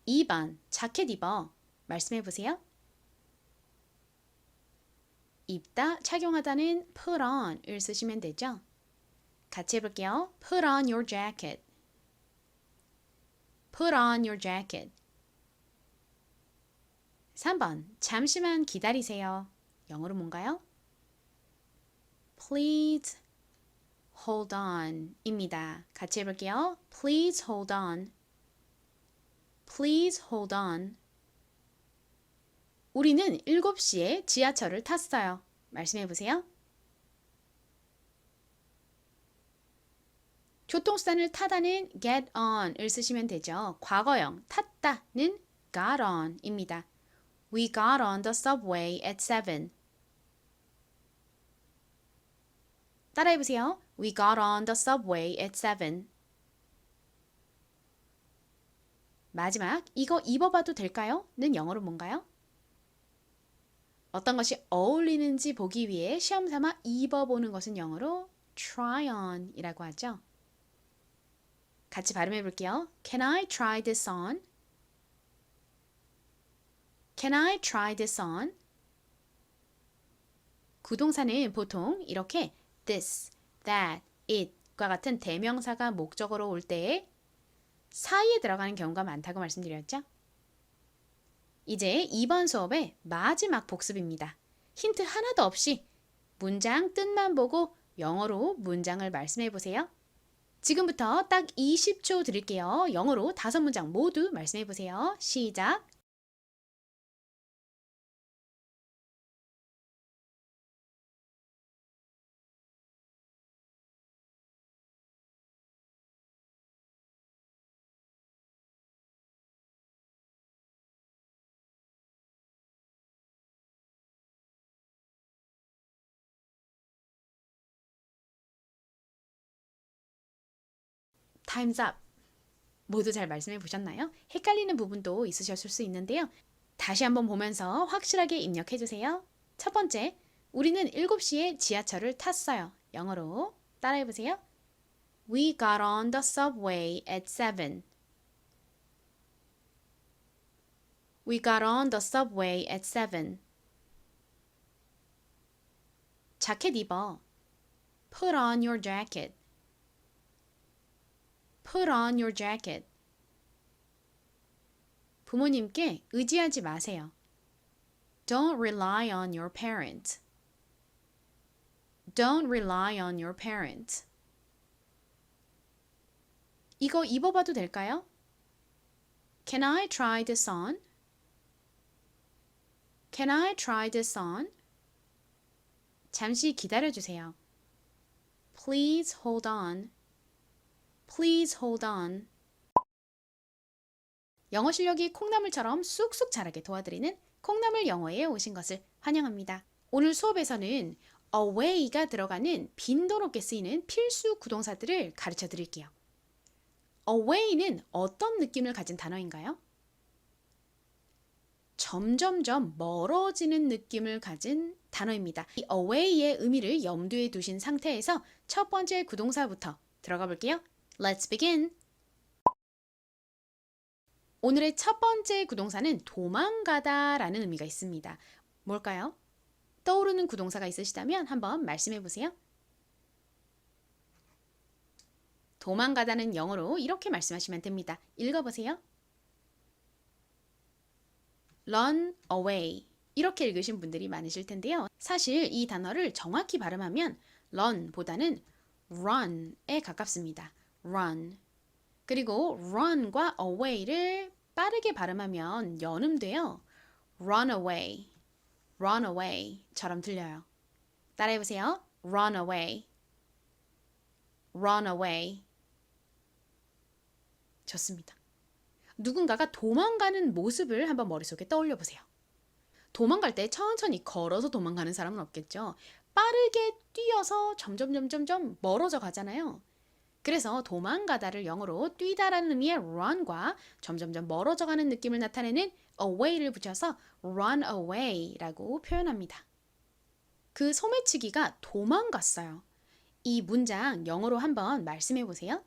2번, 자켓 입어. 말씀해 보세요. 입다, 착용하다는 put on을 쓰시면 되죠. 같이 해볼게요. Put on your jacket. Put on your jacket. 3번, 잠시만 기다리세요. 영어로 뭔가요? Please hold on 입니다. 같이 해볼게요. Please hold on. Please hold on. 우리는 7시에 지하철을 탔어요. 말씀해 보세요. 교통수단을 타다는 get on을 쓰시면 되죠. 과거형 탔다는 got on입니다. We got on the subway at 7. 따라해 보세요. We got on the subway at 7. 마지막, 이거 입어봐도 될까요? 는 영어로 뭔가요? 어떤 것이 어울리는지 보기 위해 시험 삼아 입어보는 것은 영어로 try on 이라고 하죠. 같이 발음해 볼게요. Can I try this on? Can I try this on? 구동사는 보통 이렇게 this, that, it과 같은 대명사가 목적어로 올 때에 사이에 들어가는 경우가 많다고 말씀드렸죠. 이제 이번 수업의 마지막 복습입니다. 힌트 하나도 없이 문장 뜻만 보고 영어로 문장을 말씀해 보세요. 지금부터 딱 20초 드릴게요. 영어로 5문장 모두 말씀해 보세요. 시작! Time's up. 모두 잘 말씀해 보셨나요? 헷갈리는 부분도 있으셨을 수 있는데요. 다시 한번 보면서 확실하게 입력해 주세요. 첫 번째, 우리는 7시에 지하철을 탔어요. 영어로 따라해 보세요. We got on the subway at 7. We got on the subway at 7. 자켓 입어. Put on your jacket. Put on your jacket. 부모님께 의지하지 마세요. Don't rely on your parents. Don't rely on your parents. 이거 입어봐도 될까요? Can I try this on? Can I try this on? 잠시 기다려주세요. Please hold on. Please hold on. 영어 실력이 콩나물처럼 쑥쑥 자라게 도와드리는 콩나물 영어에 오신 것을 환영합니다. 오늘 수업에서는 away가 들어가는 빈도롭게 쓰이는 필수 구동사들을 가르쳐 드릴게요. away는 어떤 느낌을 가진 단어인가요? 점점점 멀어지는 느낌을 가진 단어입니다. 이 away의 의미를 염두에 두신 상태에서 첫 번째 구동사부터 들어가 볼게요. Let's begin. 오늘의 첫 번째 구동사는 도망가다 라는 의미가 있습니다. 뭘까요? 떠오르는 구동사가 있으시다면 한번 말씀해 보세요. 도망가다는 영어로 이렇게 말씀하시면 됩니다. 읽어보세요. run away 이렇게 읽으신 분들이 많으실 텐데요. 사실 이 단어를 정확히 발음하면 run보다는 run에 가깝습니다. run. 그리고 run과 away를 빠르게 발음하면 연음돼요. run away, run away처럼 들려요. 따라해보세요. run away. run away. 좋습니다. 누군가가 도망가는 모습을 한번 머릿속에 떠올려 보세요. 도망갈 때 천천히 걸어서 도망가는 사람은 없겠죠. 빠르게 뛰어서 점점 멀어져 가잖아요. 그래서 도망가다를 영어로 뛰다라는 의미의 run과 점점점 멀어져 가는 느낌을 나타내는 away를 붙여서 run away라고 표현합니다. 그 소매치기가 도망갔어요. 이 문장 영어로 한번 말씀해 보세요.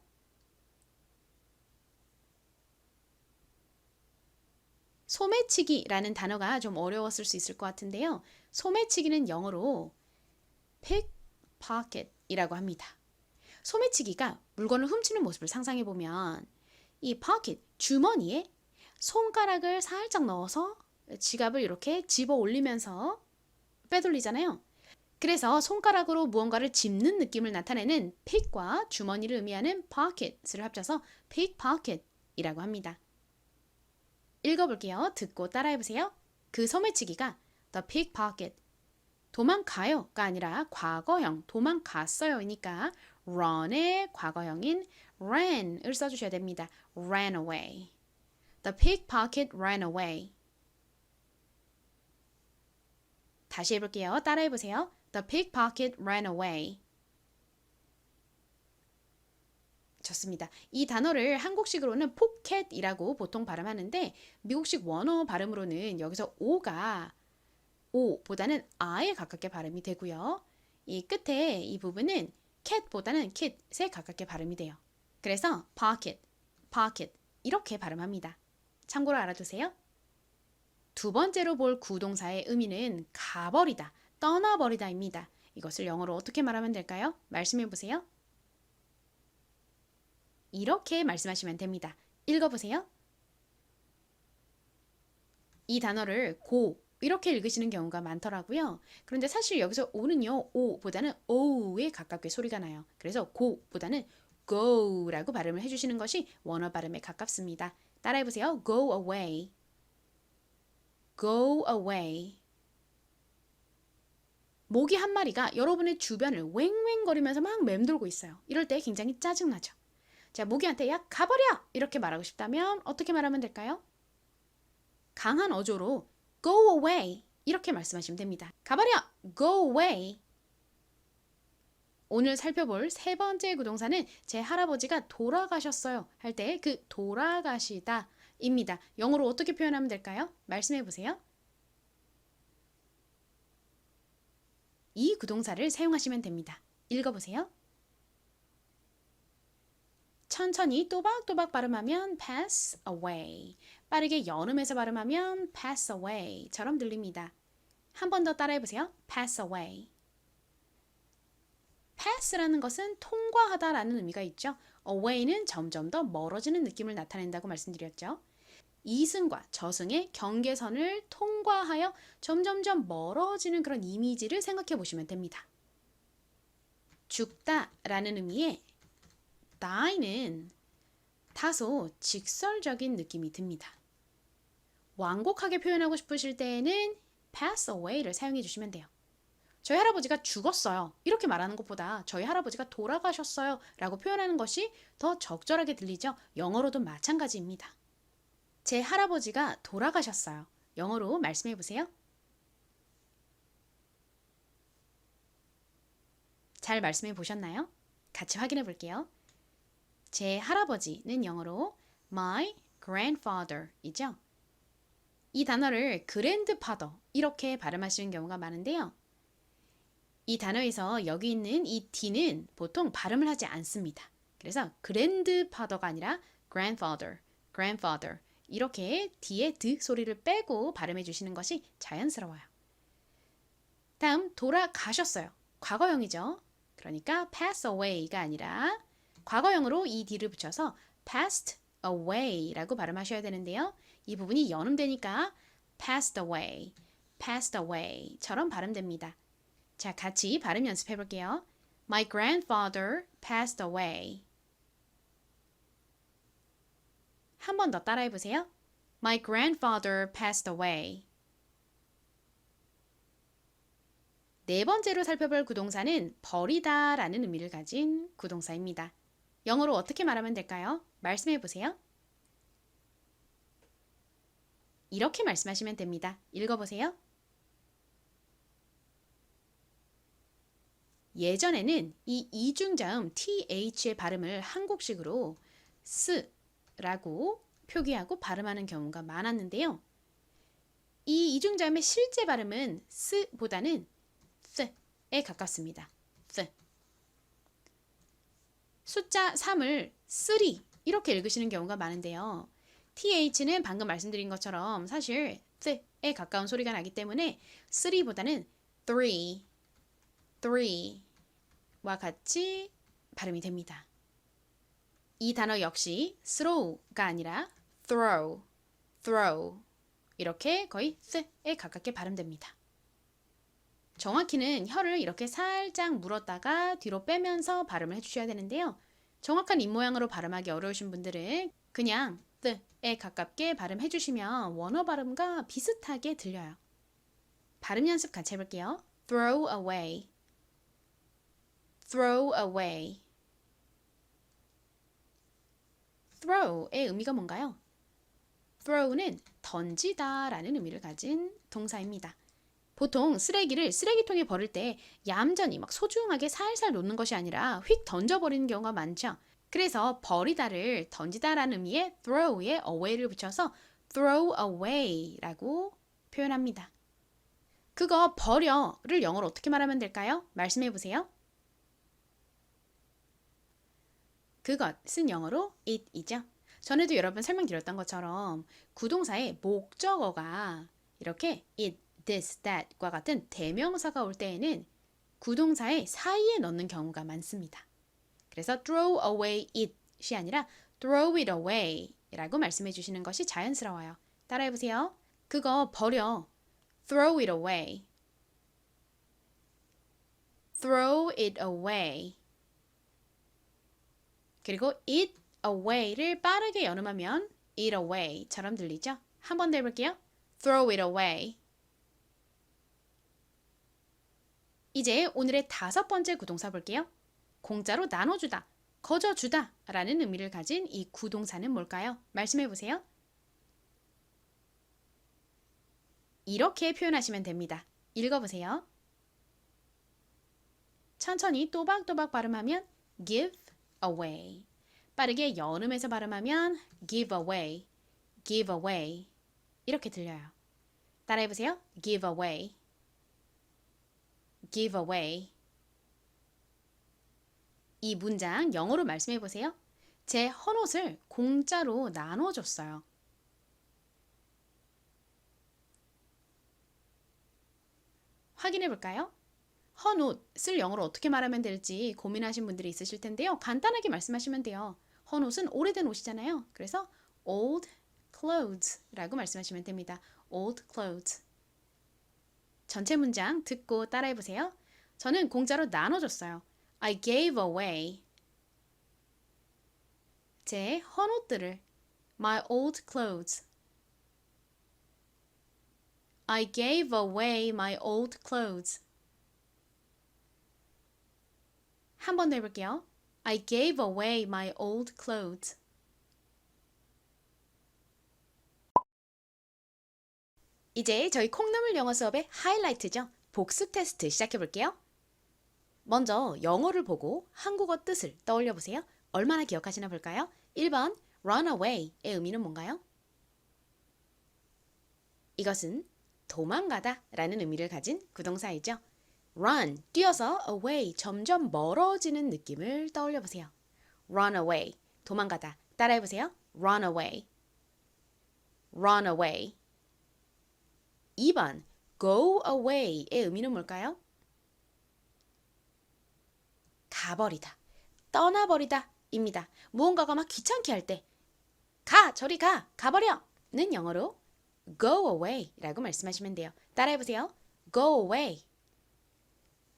소매치기라는 단어가 좀 어려웠을 수 있을 것 같은데요. 소매치기는 영어로 pickpocket이라고 합니다. 소매치기가 물건을 훔치는 모습을 상상해 보면 이 pocket, 주머니에 손가락을 살짝 넣어서 지갑을 이렇게 집어 올리면서 빼돌리잖아요. 그래서 손가락으로 무언가를 짚는 느낌을 나타내는 pick과 주머니를 의미하는 pocket을 합쳐서 pickpocket이라고 합니다. 읽어볼게요. 듣고 따라해보세요. 그 소매치기가 the pickpocket, 도망가요가 아니라 과거형 도망갔어요이니까 run의 과거형인 ran을 써주셔야 됩니다. ran away. The pickpocket ran away. 다시 해볼게요. 따라해보세요. The pickpocket ran away. 좋습니다. 이 단어를 한국식으로는 포켓이라고 보통 발음하는데 미국식 원어 발음으로는 여기서 오가 오보다는 아에 가깝게 발음이 되고요. 이 끝에 이 부분은 cat보다는 kit에 가깝게 발음이 돼요. 그래서 pocket 이렇게 발음합니다. 참고로 알아두세요. 두 번째로 볼 구동사의 의미는 가버리다, 떠나버리다입니다. 이것을 영어로 어떻게 말하면 될까요? 말씀해 보세요. 이렇게 말씀하시면 됩니다. 읽어보세요. 이 단어를 go 이렇게 읽으시는 경우가 많더라고요. 그런데 사실 여기서 오는요, 오보다는 오에 가깝게 소리가 나요. 그래서 go보다는 go라고 발음을 해주시는 것이 원어 발음에 가깝습니다. 따라해보세요. go away. go away. 모기 한 마리가 여러분의 주변을 왱왱거리면서 막 맴돌고 있어요. 이럴 때 굉장히 짜증나죠. 자, 모기한테 야 가버려! 이렇게 말하고 싶다면 어떻게 말하면 될까요? 강한 어조로 go away 이렇게 말씀하시면 됩니다. 가버려! go away. 오늘 살펴볼 세 번째 구동사는 제 할아버지가 돌아가셨어요 할 때 그 돌아가시다 입니다. 영어로 어떻게 표현하면 될까요? 말씀해 보세요. 이 구동사를 사용하시면 됩니다. 읽어보세요. 천천히 또박또박 발음하면 pass away, 빠르게 연음해서 발음하면 pass away처럼 들립니다. 한 번 더 따라해보세요. pass away. pass라는 것은 통과하다라는 의미가 있죠. away는 점점 더 멀어지는 느낌을 나타낸다고 말씀드렸죠. 이승과 저승의 경계선을 통과하여 점점점 멀어지는 그런 이미지를 생각해 보시면 됩니다. 죽다라는 의미의 die는 다소 직설적인 느낌이 듭니다. 완곡하게 표현하고 싶으실 때에는 pass away를 사용해 주시면 돼요. 저희 할아버지가 죽었어요. 이렇게 말하는 것보다 저희 할아버지가 돌아가셨어요 라고 표현하는 것이 더 적절하게 들리죠. 영어로도 마찬가지입니다. 제 할아버지가 돌아가셨어요. 영어로 말씀해 보세요. 잘 말씀해 보셨나요? 같이 확인해 볼게요. 제 할아버지는 영어로 my grandfather이죠. 이 단어를 grandfather 이렇게 발음하시는 경우가 많은데요. 이 단어에서 여기 있는 이 D는 보통 발음을 하지 않습니다. 그래서 grandfather가 아니라 grandfather 이렇게 D의 드 소리를 빼고 발음해 주시는 것이 자연스러워요. 다음 돌아가셨어요. 과거형이죠. 그러니까 pass away가 아니라 과거형으로 이 D를 붙여서 passed away라고 발음하셔야 되는데요. 이 부분이 연음되니까 passed away처럼 발음됩니다. 자, 같이 발음 연습해 볼게요. My grandfather passed away. 한 번 더 따라해 보세요. My grandfather passed away. 네 번째로 살펴볼 구동사는 버리다 라는 의미를 가진 구동사입니다. 영어로 어떻게 말하면 될까요? 말씀해 보세요. 이렇게 말씀하시면 됩니다. 읽어보세요. 예전에는 이 이중자음 th의 발음을 한국식으로 스라고 표기하고 발음하는 경우가 많았는데요. 이 이중자음의 실제 발음은 스보다는 th에 가깝습니다. th. 숫자 3을 3 이렇게 읽으시는 경우가 많은데요. th는 방금 말씀드린 것처럼 사실 th에 가까운 소리가 나기 때문에 3보다는 3와 같이 발음이 됩니다. 이 단어 역시 throw가 아니라 throw 이렇게 거의 th에 가깝게 발음됩니다. 정확히는 혀를 이렇게 살짝 물었다가 뒤로 빼면서 발음을 해주셔야 되는데요. 정확한 입모양으로 발음하기 어려우신 분들은 그냥 th에 가깝게 발음해주시면 원어 발음과 비슷하게 들려요. 발음 연습 같이 해볼게요. throw away, throw away. throw의 의미가 뭔가요? throw는 던지다 라는 의미를 가진 동사입니다. 보통 쓰레기를 쓰레기통에 버릴 때 얌전히 막 소중하게 살살 놓는 것이 아니라 휙 던져버리는 경우가 많죠. 그래서 버리다를 던지다라는 의미의 throw에 away를 붙여서 throw away 라고 표현합니다. 그거 버려를 영어로 어떻게 말하면 될까요? 말씀해 보세요. 그것은 영어로 it이죠. 전에도 여러 번 설명드렸던 것처럼 구동사의 목적어가 이렇게 it, this, that과 같은 대명사가 올 때에는 구동사의 사이에 넣는 경우가 많습니다. 그래서 throw away it이 아니라 throw it away 라고 말씀해 주시는 것이 자연스러워요. 따라해 보세요. 그거 버려. throw it away. throw it away. 그리고 it away를 빠르게 연음하면 it away처럼 들리죠? 한 번 더 해볼게요. throw it away. 이제 오늘의 5번째 구동사 볼게요. 공짜로 나눠주다, 거저주다 라는 의미를 가진 이 구동사는 뭘까요? 말씀해 보세요. 이렇게 표현하시면 됩니다. 읽어보세요. 천천히 또박또박 발음하면 give away. 빠르게 연음해서 발음하면 give away, give away. 이렇게 들려요. 따라해보세요. give away, give away. 이 문장 영어로 말씀해 보세요. 제 헌옷을 공짜로 나눠줬어요. 확인해 볼까요? 헌옷을 영어로 어떻게 말하면 될지 고민하신 분들이 있으실 텐데요. 간단하게 말씀하시면 돼요. 헌옷은 오래된 옷이잖아요. 그래서 old clothes 라고 말씀하시면 됩니다. old clothes. 전체 문장 듣고 따라해 보세요. 저는 공짜로 나눠줬어요. I gave away. 제 헌옷들을 my old clothes. I gave away my old clothes. 한 번 더 해볼게요. I gave away my old clothes. 이제 저희 콩나물 영어 수업의 하이라이트죠. 복습 테스트 시작해 볼게요. 먼저 영어를 보고 한국어 뜻을 떠올려 보세요. 얼마나 기억하시나 볼까요? 1번 run away의 의미는 뭔가요? 이것은 도망가다 라는 의미를 가진 구동사이죠. run, 뛰어서 away, 점점 멀어지는 느낌을 떠올려 보세요. run away, 도망가다. 따라해 보세요. run away, run away. 2번 go away의 의미는 뭘까요? 가버리다, 떠나버리다 입니다. 무언가가 막 귀찮게 할 때 가, 저리 가, 가버려 는 영어로 go away 라고 말씀하시면 돼요. 따라해 보세요. go away,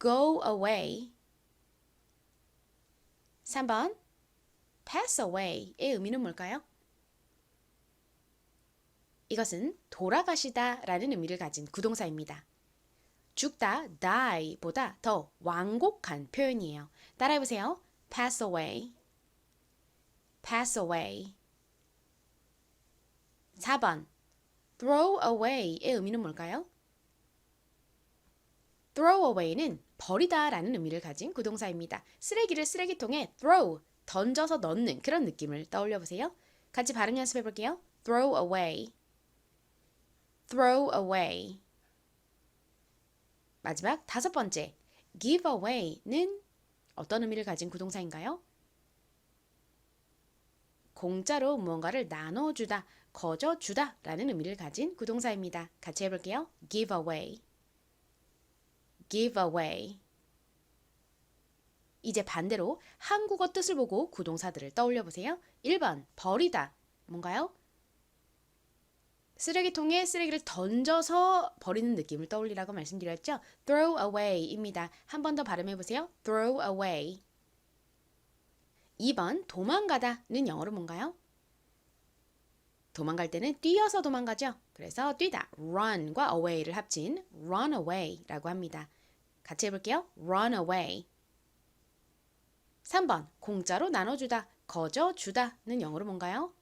go away. 3번 pass away의 의미는 뭘까요? 이것은 돌아가시다 라는 의미를 가진 구동사입니다. 죽다, die보다 더 완곡한 표현이에요. 따라해보세요. pass away, pass away. 4번, throw away의 의미는 뭘까요? throw away는 버리다 라는 의미를 가진 구동사입니다. 쓰레기를 쓰레기통에 throw, 던져서 넣는 그런 느낌을 떠올려 보세요. 같이 발음 연습해 볼게요. throw away, throw away. 마지막 5번째, give away는 어떤 의미를 가진 구동사인가요? 공짜로 무언가를 나눠주다, 거저주다 라는 의미를 가진 구동사입니다. 같이 해볼게요. give away, give away. 이제 반대로 한국어 뜻을 보고 구동사들을 떠올려 보세요. 1번, 버리다. 뭔가요? 쓰레기통에 쓰레기를 던져서 버리는 느낌을 떠올리라고 말씀드렸죠? throw away입니다. 한 번 더 발음해 보세요. throw away. 2번, 도망가다는 영어로 뭔가요? 도망갈 때는 뛰어서 도망가죠. 그래서 뛰다, run과 away를 합친 run away라고 합니다. 같이 해볼게요. run away. 3번, 공짜로 나눠주다, 거저주다는 영어로 뭔가요?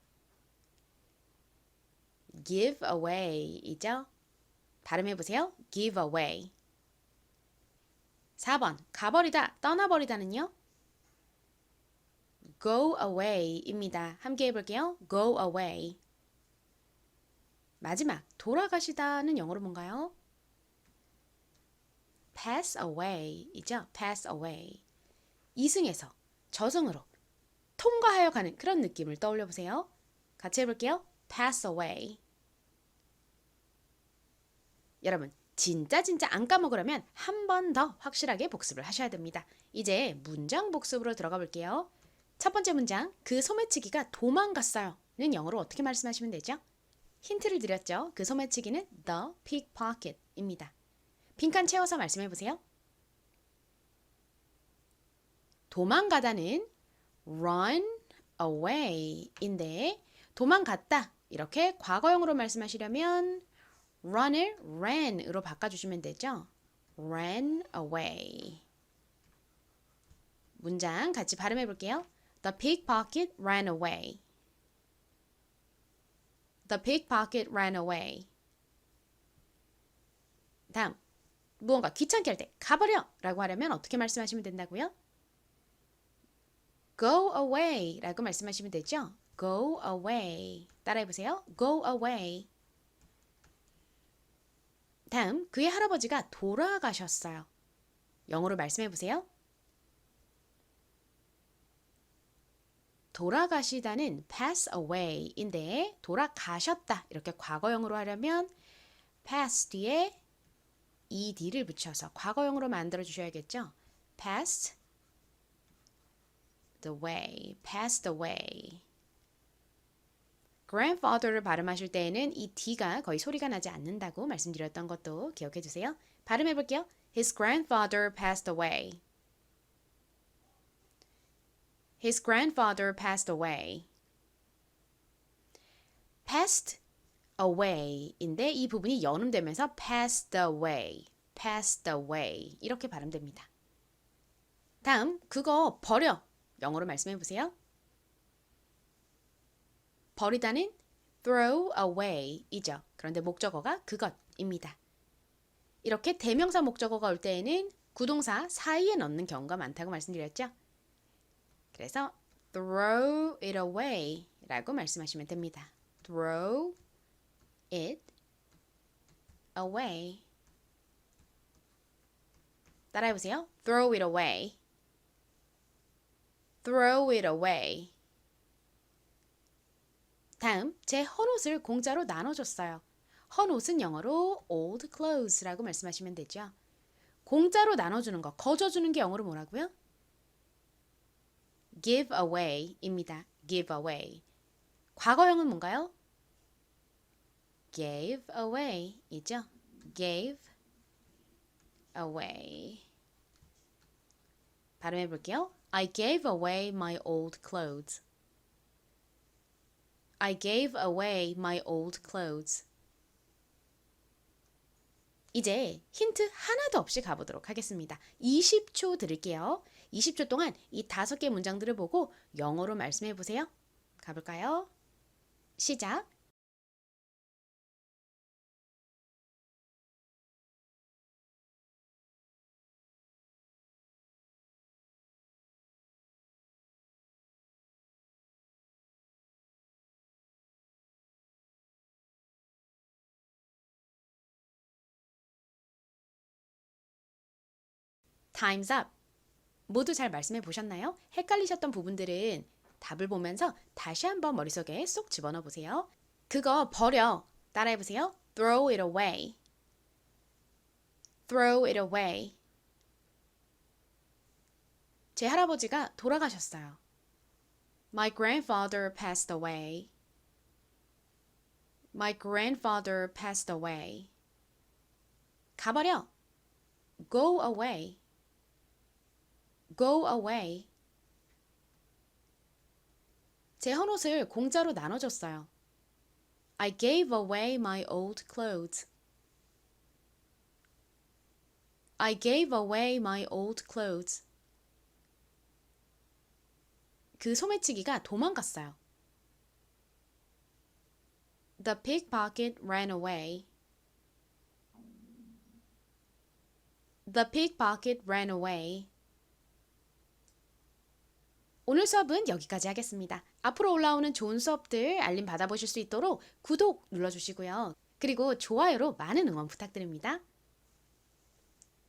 give away이죠. 발음해보세요. give away. 4번, 가버리다, 떠나버리다는요? go away입니다. 함께 해볼게요. go away. 마지막, 돌아가시다는 영어로 뭔가요? pass away이죠. pass away. 이승에서 저승으로 통과하여 가는 그런 느낌을 떠올려 보세요. 같이 해볼게요. pass away. 여러분, 진짜 안 까먹으려면 한 번 더 확실하게 복습을 하셔야 됩니다. 이제 문장 복습으로 들어가 볼게요. 첫 번째 문장, 그 소매치기가 도망갔어요 는 영어로 어떻게 말씀하시면 되죠? 힌트를 드렸죠. 그 소매치기는 the pickpocket입니다. 빈칸 채워서 말씀해 보세요. 도망가다는 run away인데 도망갔다 이렇게 과거형으로 말씀하시려면 run을 ran으로 바꿔주시면 되죠. ran away. 문장 같이 발음해 볼게요. The pickpocket ran away. The pickpocket ran away. 다음, 무언가 귀찮게 할 때 가버려 라고 하려면 어떻게 말씀하시면 된다고요? Go away 라고 말씀하시면 되죠. Go away. 따라해보세요. Go away. 다음, 그의 할아버지가 돌아가셨어요. 영어로 말씀해보세요. 돌아가시다는 pass away인데 돌아가셨다 이렇게 과거형으로 하려면 pass 뒤에 ed를 붙여서 과거형으로 만들어 주셔야겠죠. passed the way, passed away. grandfather를 발음하실 때에는 이 d가 거의 소리가 나지 않는다고 말씀드렸던 것도 기억해 주세요. 발음해 볼게요. His grandfather passed away. His grandfather passed away. passed away인데 이 부분이 연음되면서 passed away, passed away 이렇게 발음됩니다. 다음, 그거 버려. 영어로 말씀해 보세요. 버리다는 throw away이죠. 그런데 목적어가 그것입니다. 이렇게 대명사 목적어가 올 때에는 구동사 사이에 넣는 경우가 많다고 말씀드렸죠. 그래서 throw it away 라고 말씀하시면 됩니다. throw it away. 따라해보세요. throw it away. throw it away. 다음, 제 헌옷을 공짜로 나눠줬어요. 헌옷은 영어로 old clothes라고 말씀하시면 되죠. 공짜로 나눠주는 거, 거저주는 게 영어로 뭐라고요? give away입니다. give away. 과거형은 뭔가요? gave away이죠. gave away. 발음해 볼게요. I gave away my old clothes. I gave away my old clothes. 이제 힌트 하나도 없이 가보도록 하겠습니다. 20초 드릴게요. 20초 동안 이 5개 문장들을 보고 영어로 말씀해 보세요. 가볼까요? 시작. Time's up. 모두 잘 말씀해 보셨나요? 헷갈리셨던 부분들은 답을 보면서 다시 한번 머릿속에 쏙 집어넣어 보세요. 그거 버려. 따라해 보세요. Throw it away. Throw it away. 제 할아버지가 돌아가셨어요. My grandfather passed away. My grandfather passed away. 가버려. Go away. Go away. 제 헌옷을 공짜로 나눠줬어요. I gave away my old clothes. I gave away my old clothes. 그 소매치기가 도망갔어요. The pickpocket ran away. The pickpocket ran away. 오늘 수업은 여기까지 하겠습니다. 앞으로 올라오는 좋은 수업들 알림 받아보실 수 있도록 구독 눌러주시고요. 그리고 좋아요로 많은 응원 부탁드립니다.